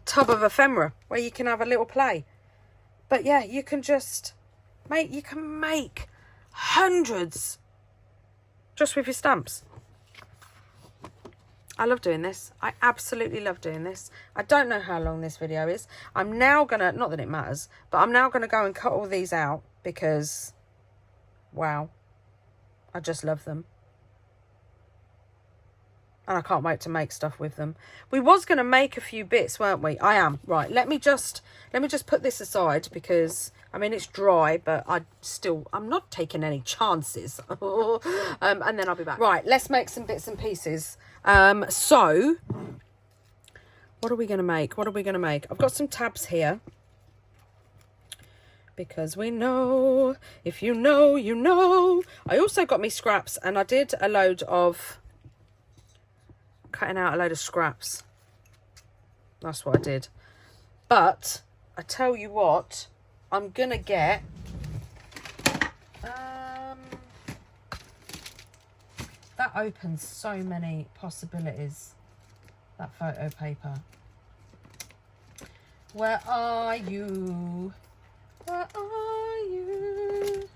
tub of ephemera where you can have a little play. But yeah, you can just make hundreds just with your stamps. I love doing this. I absolutely love doing this. I don't know how long this video is. I'm now gonna, not that it matters, but I'm now gonna go and cut all these out because, wow, I just love them. And I can't wait to make stuff with them. We was going to make a few bits, weren't we? I am. Right, let me just put this aside because, I mean, it's dry, but I'm not taking any chances. And then I'll be back. Right, let's make some bits and pieces. So, what are we going to make? What are we going to make? I've got some tabs here. Because we know, if you know, you know. I also got me scraps, and I did a load of... cutting out a load of scraps. That's what I did. But I tell you what, I'm gonna get that opens so many possibilities, that photo paper. Where are you? Where are you?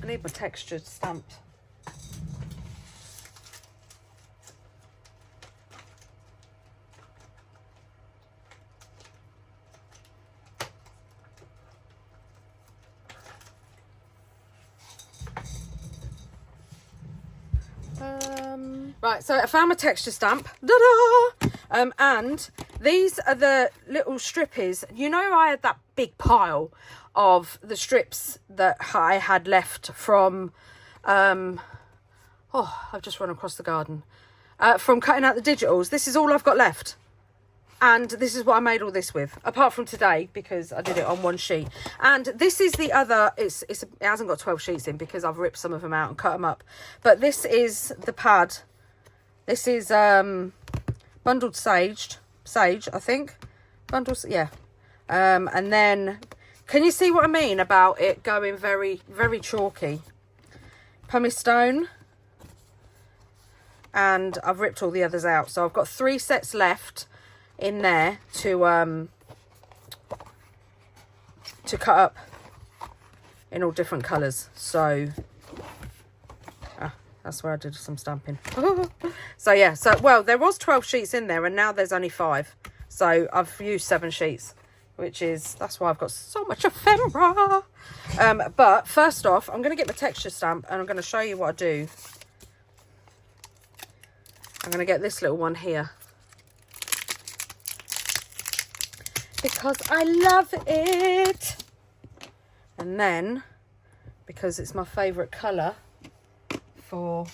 I need my textured stamp. Right, so I found my texture stamp. And these are the little strippies. You know, I had that big pile of the strips that I had left from, I've just run across the garden, from cutting out the digitals. This is all I've got left. And this is what I made all this with, apart from today, because I did it on one sheet. And this is the other, it hasn't got 12 sheets in because I've ripped some of them out and cut them up. But this is the pad. This is bundled sage, I think. Bundles, yeah. And then, can you see what I mean about it going very, very chalky? Pumice stone. And I've ripped all the others out. So I've got 3 sets left in there to cut up in all different colours. So that's where I did some stamping. So yeah, well, there was 12 sheets in there and now there's only 5, so I've used 7 sheets, that's why I've got so much ephemera. But first off, I'm going to get the texture stamp and I'm going to show you what I do. I'm going to get this little one here because I love it. And then, because it's my favourite colour for,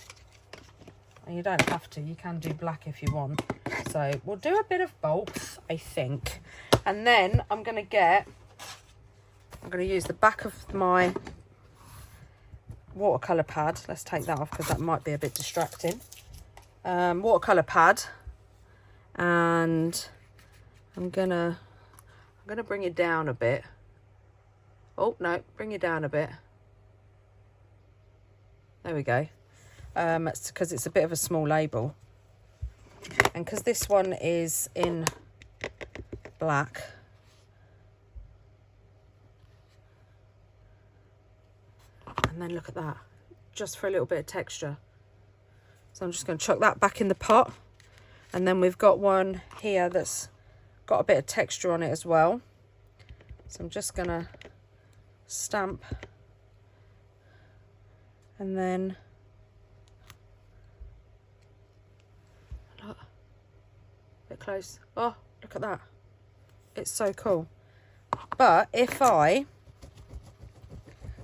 and you don't have to, you can do black if you want. So we'll do a bit of both, I think. And then I'm going to use the back of my watercolour pad. Let's take that off because that might be a bit distracting. Watercolour pad. And I'm gonna bring it down a bit. Oh no, bring it down a bit. There we go. It's because it's a bit of a small label, and because this one is in black, and then look at that, just for a little bit of texture. So I'm just going to chuck that back in the pot, and then we've got one here that's got a bit of texture on it as well. So I'm just going to stamp, and then look, a bit close. Oh, look at that, it's so cool. But if I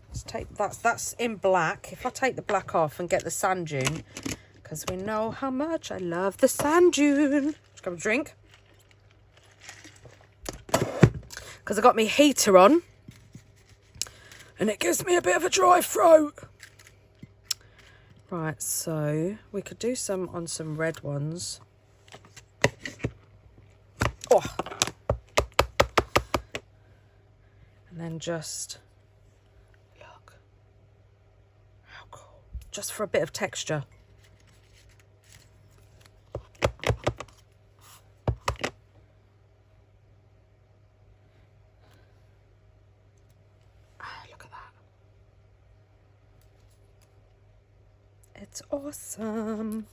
let's take that's in black, if I take the black off and get the sand dune, because we know how much I love the sand dune. Just grab a drink because I got my heater on and it gives me a bit of a dry throat. Right, so we could do some on some red ones. Oh. And then just look. just for a bit of texture. Look at that. It's awesome.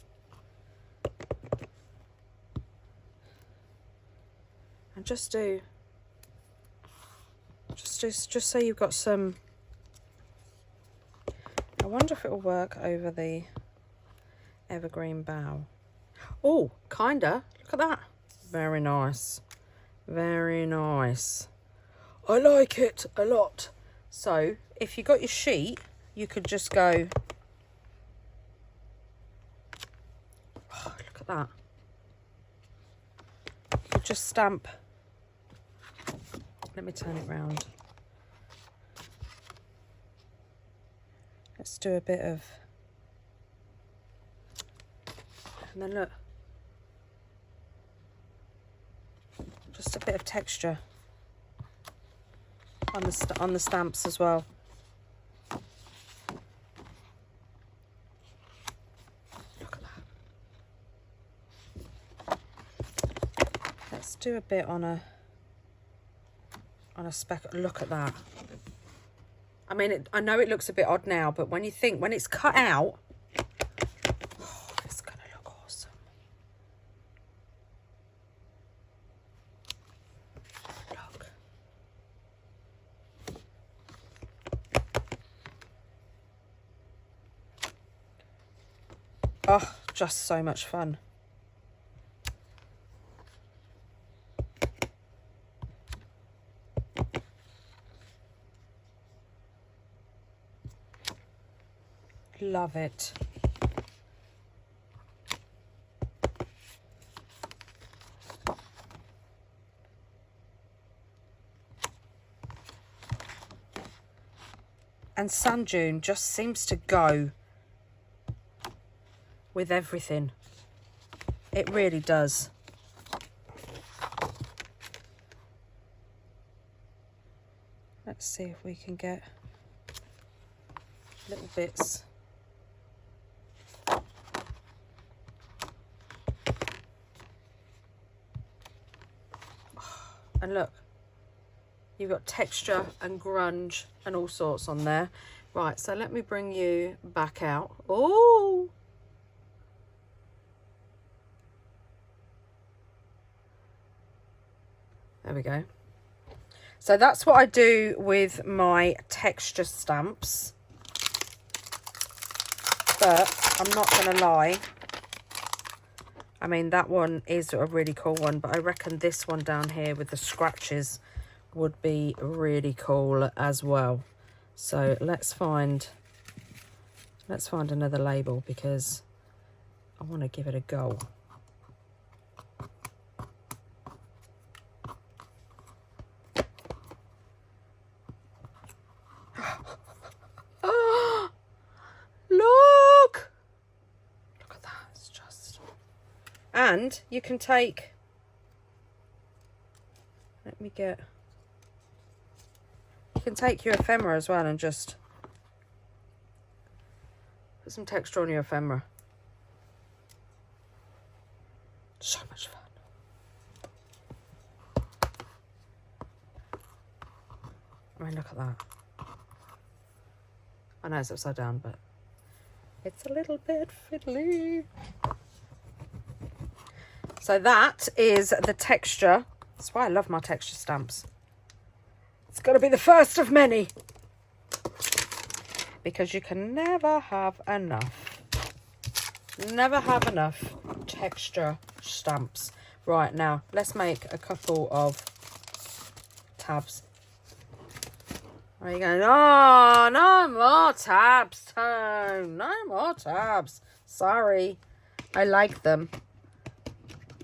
And just so you've got some. I wonder if it will work over the evergreen bough. Oh, kinda. Look at that. Very nice. Very nice. I like it a lot. So if you got your sheet, you could just go. Oh, look at that. You could just stamp. Let me turn it round. Let's do a bit of, and then look, just a bit of texture on the stamps as well. Look at that. Let's do a bit on a speck. Look at that. I mean, I know it looks a bit odd now, but when it's cut out, oh, it's going to look awesome. Look. Oh, just so much fun. Love it. And Sand Dune just seems to go with everything. It really does. Let's see if we can get little bits. And look, you've got texture and grunge and all sorts on there. Right, so let me bring you back out. Oh! There we go. So that's what I do with my texture stamps. But I'm not going to lie. I mean, that one is a really cool one, but I reckon this one down here with the scratches would be really cool as well. So let's find another label because I want to give it a go. And you can take, you can take your ephemera as well and just put some texture on your ephemera. So much fun. I mean, look at that. I know it's upside down, but it's a little bit fiddly. So that is the texture. That's why I love my texture stamps. It's got to be the first of many. Because you can never have enough. Never have enough texture stamps. Right, now, let's make a couple of tabs. Are you going, oh, no more tabs, Tone. No more tabs. Sorry. I like them.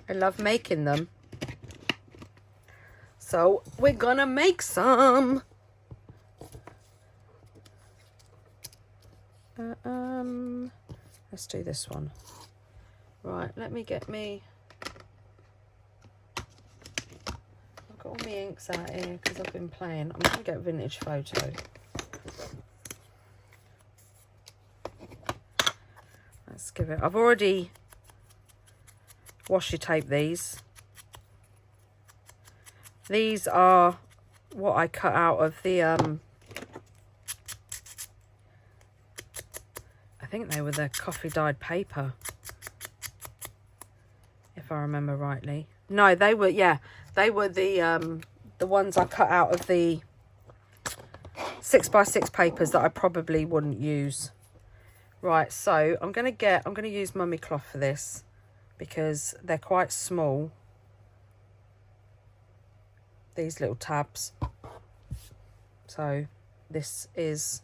I love making them. So we're gonna make some. Let's do this one. Right, let me get me. I've got all my inks out here because I've been playing. I'm gonna get Vintage Photo. give it, I've already washi taped these. These are what I cut out of the, I think they were the coffee dyed paper, if I remember rightly. No, they were, yeah, they were the ones I cut out of the 6x6 papers that I probably wouldn't use. Right, so I'm going to use mummy cloth for this because they're quite small, these little tabs. So this is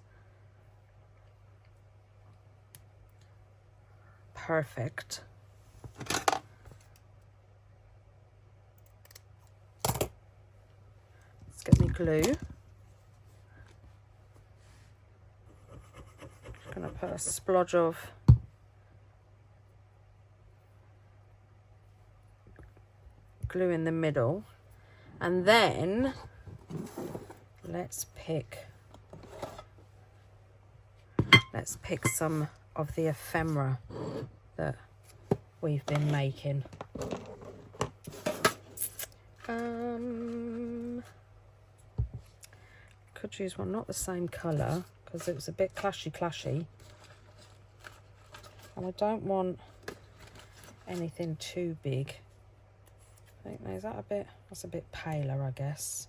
perfect. Let's get me glue. Just going to put a splodge of glue in the middle, and then let's pick some of the ephemera that we've been making. Could use one not the same colour because it was a bit clashy, and I don't want anything too big. I think, is that a bit, that's a bit paler, I guess.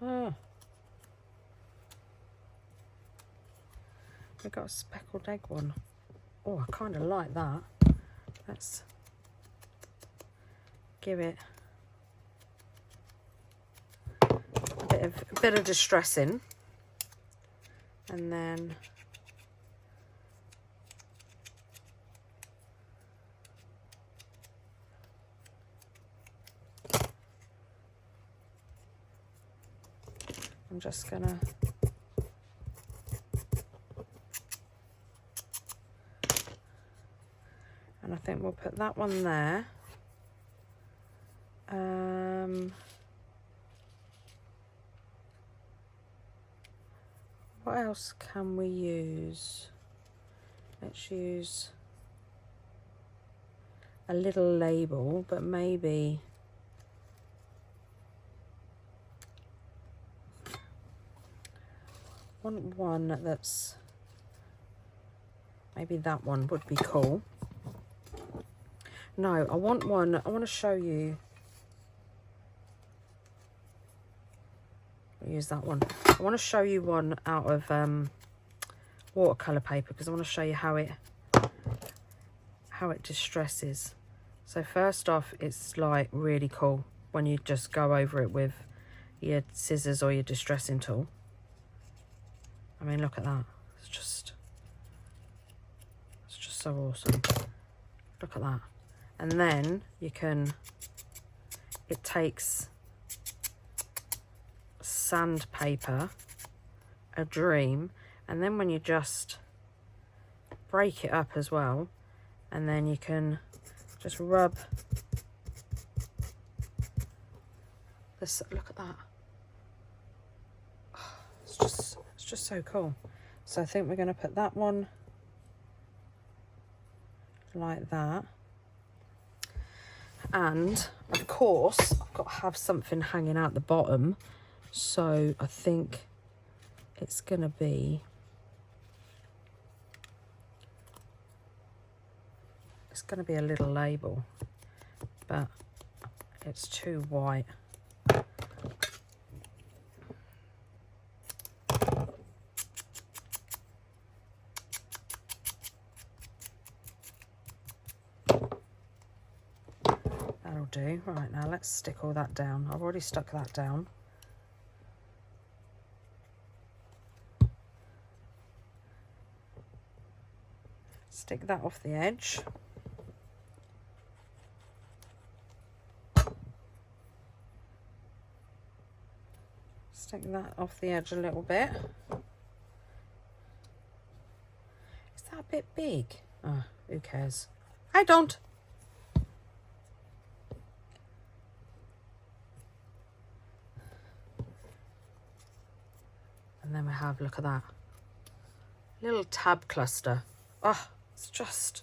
Ah, we've got a speckled egg one. Oh, I kind of like that. Let's give it a bit of distressing, and then I'm just gonna and I think we'll put that one there. What else can we use? Let's use a little label, but maybe want one that's, maybe that one would be cool. No, I want one, I want to show you. I'll use that one. I want to show you one out of watercolor paper because I want to show you how it distresses. So first off, it's like really cool when you just go over it with your scissors or your distressing tool. I mean, look at that. It's just so awesome. Look at that. And then you can, it takes sandpaper, a dream, and then when you just break it up as well, and then you can just rub this. Look at that. Oh, it's just so cool. So I think we're going to put that one like that, and of course I've got to have something hanging out the bottom, so I think it's going to be a little label, but it's too white. That'll do. Right, now let's stick all that down. I've already stuck that down. Stick that off the edge. Stick that off the edge a little bit. Is that a bit big? Oh, who cares? I don't. And then we have, look at that. little tab cluster. Oh, it's just,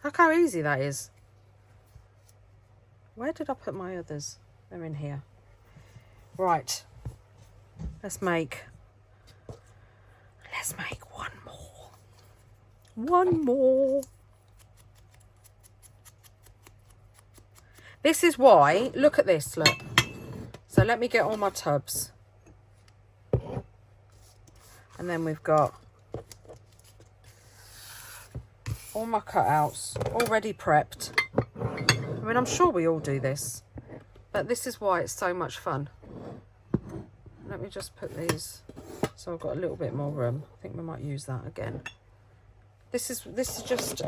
look how easy that is. Where did I put my others? They're in here. Right, let's make one more. One more. This is why, look at this, look. So let me get all my tubs. And then we've got all my cutouts already prepped. I mean, I'm sure we all do this, but this is why it's so much fun. Let me just put these, so I've got a little bit more room. I think we might use that again. This is just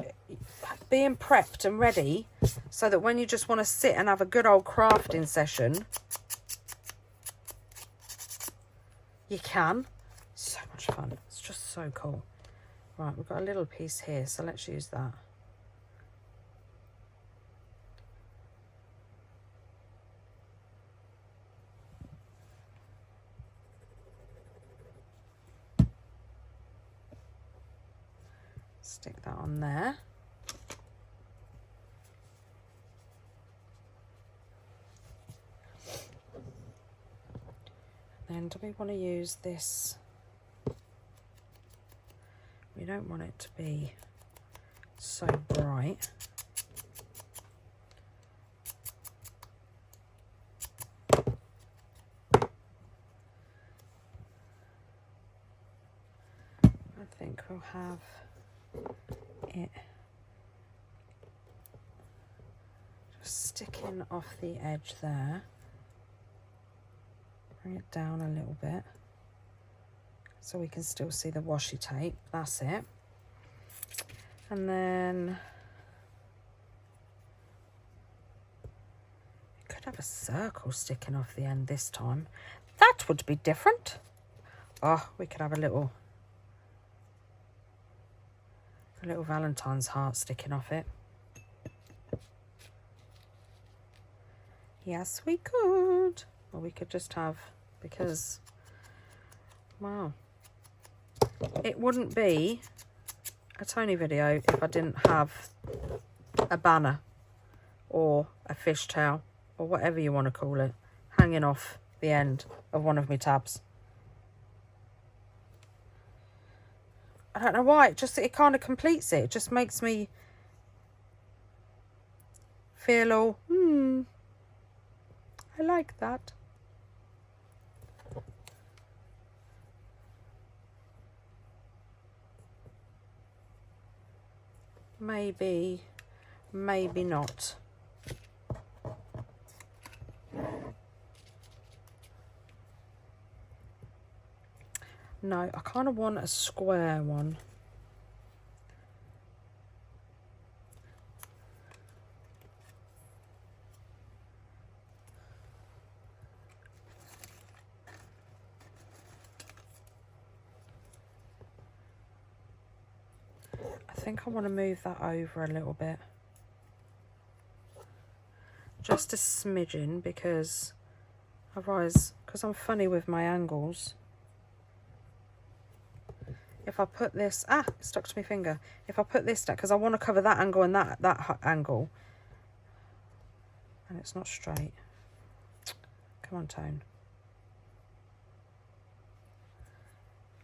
being prepped and ready so that when you just want to sit and have a good old crafting session, you can. So much fun. It's just so cool. Right, we've got a little piece here, so let's use that. Stick that on there. Then do we want to use this? We don't want it to be so bright. I think we'll have it just sticking off the edge there. Bring it down a little bit so we can still see the washi tape. That's it. And then it could have a circle sticking off the end this time. That would be different. Oh, we could have a little Valentine's heart sticking off it. Yes, we could. Or we could just have, because, wow. It wouldn't be a Toni video if I didn't have a banner or a fishtail or whatever you want to call it hanging off the end of one of my tabs. I don't know why, it kind of completes it. It just makes me feel all, I like that. Maybe, maybe not. No, I kind of want a square one. I think I want to move that over a little bit. Just a smidgen, because otherwise, because I'm funny with my angles. If I put this, it stuck to my finger. If I put this down, because I want to cover that angle and that angle, and it's not straight. Come on, Tone.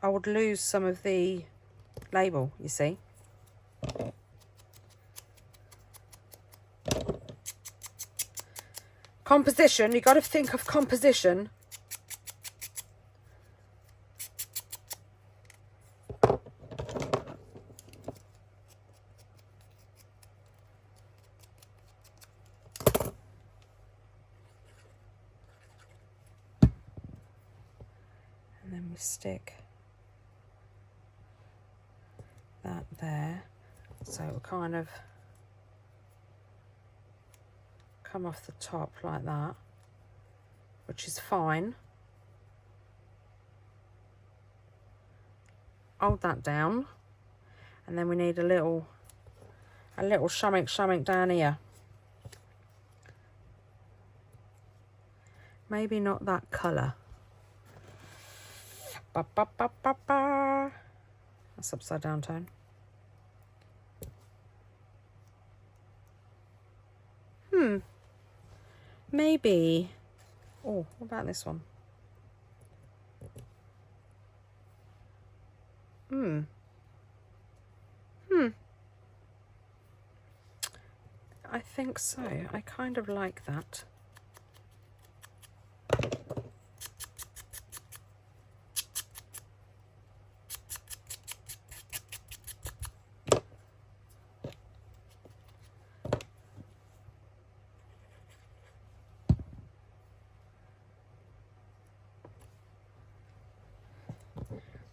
I would lose some of the label, you see. Composition, you got to think of composition. And then we stick that there, so it will kind of come off the top like that, which is fine. Hold that down, and then we need a little something down here. Maybe not that colour. That's upside down tone. Maybe. Oh, what about this one? I think so. I kind of like that.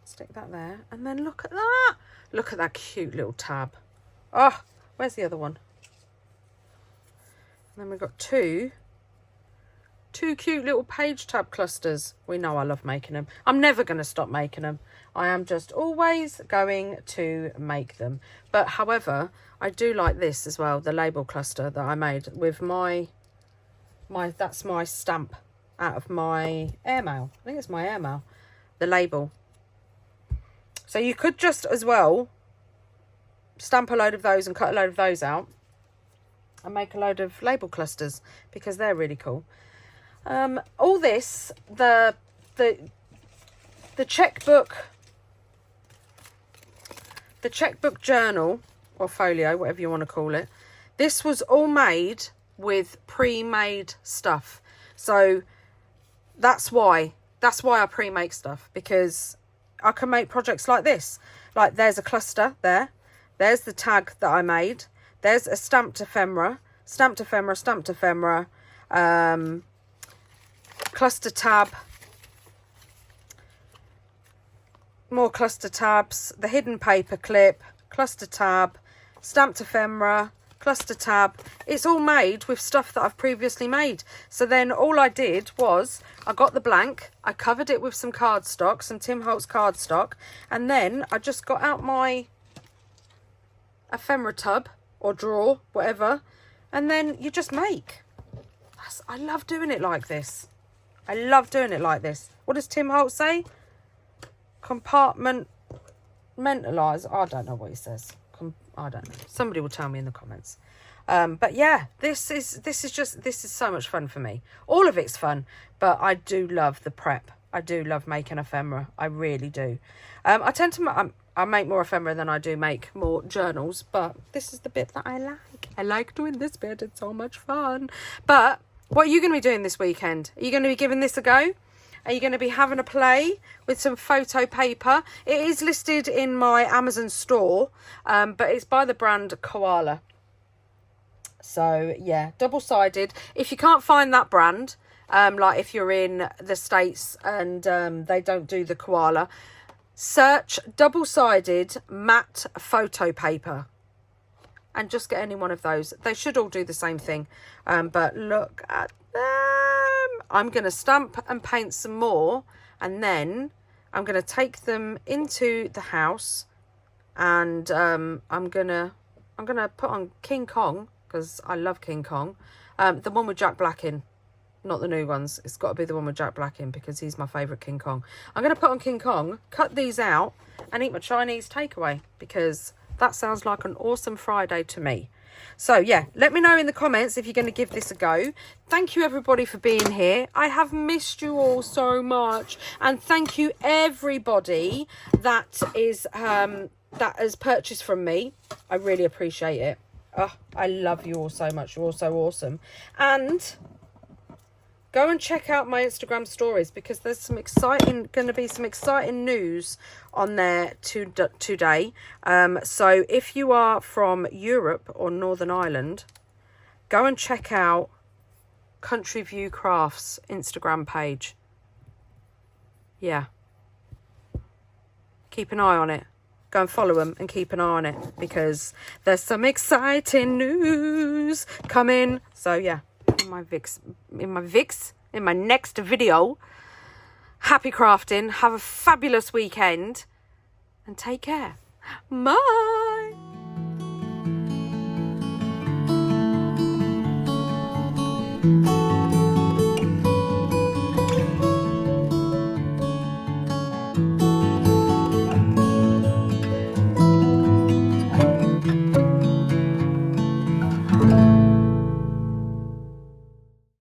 Stick that there, and then look at that. Look at that cute little tab. Oh, where's the other one? And then we've got two cute little page tab clusters. We know I love making them. I'm never going to stop making them. I am just always going to make them. But however, I do like this as well, the label cluster that I made with my that's my stamp out of my airmail. I think it's my airmail, the label. So you could just as well stamp a load of those and cut a load of those out and make a load of label clusters, because they're really cool. All this, the checkbook, journal or folio, whatever you want to call it, this was all made with pre-made stuff. So that's why I pre-make stuff, because I can make projects like this. Like, there's a cluster there, there's the tag that I made, there's a stamped ephemera, cluster tab, more cluster tabs, the hidden paper clip, cluster tab, stamped ephemera, cluster tab. It's all made with stuff that I've previously made. So then all I did was I got the blank, I covered it with some cardstock, some Tim Holtz cardstock, and then I just got out my ephemera tub or drawer, whatever, and then you just make. I love doing it like this. I love doing it like this. What does Tim Holtz say? Compartmentalize. I don't know what he says. I don't know. Somebody will tell me in the comments. But yeah, this is so much fun for me. All of it's fun, but I do love the prep. I do love making ephemera. I really do. I tend to I make more ephemera than I do make more journals, but this is the bit that I like. I like doing this bit. It's so much fun. But what are you going to be doing this weekend? Are you going to be giving this a go? Are you going to be having a play with some photo paper? It is listed in my Amazon store, but it's by the brand Koala. So yeah, double-sided. If you can't find that brand, like if you're in the States and they don't do the Koala, search double-sided matte photo paper and just get any one of those. They should all do the same thing, but look at them. I'm going to stamp and paint some more, and then I'm going to take them into the house, and I'm going to put on King Kong, because I love King Kong, the one with Jack Black in, not the new ones. It's got to be the one with Jack Black in, because he's my favourite King Kong. I'm going to put on King Kong, cut these out, and eat my Chinese takeaway, because that sounds like an awesome Friday to me. So yeah, let me know in the comments if you're going to give this a go. Thank you everybody for being here. I have missed you all so much, and thank you everybody that has purchased from me. I really appreciate it. Oh, I love you all so much. You're all so awesome. And go and check out my Instagram stories, because there's going to be some exciting news on there today. So if you are from Europe or Northern Ireland, go and check out Country View Crafts Instagram page. Yeah. Keep an eye on it. Go and follow them and keep an eye on it, because there's some exciting news coming. So yeah. In my next video. Happy crafting, have a fabulous weekend, and take care. Bye.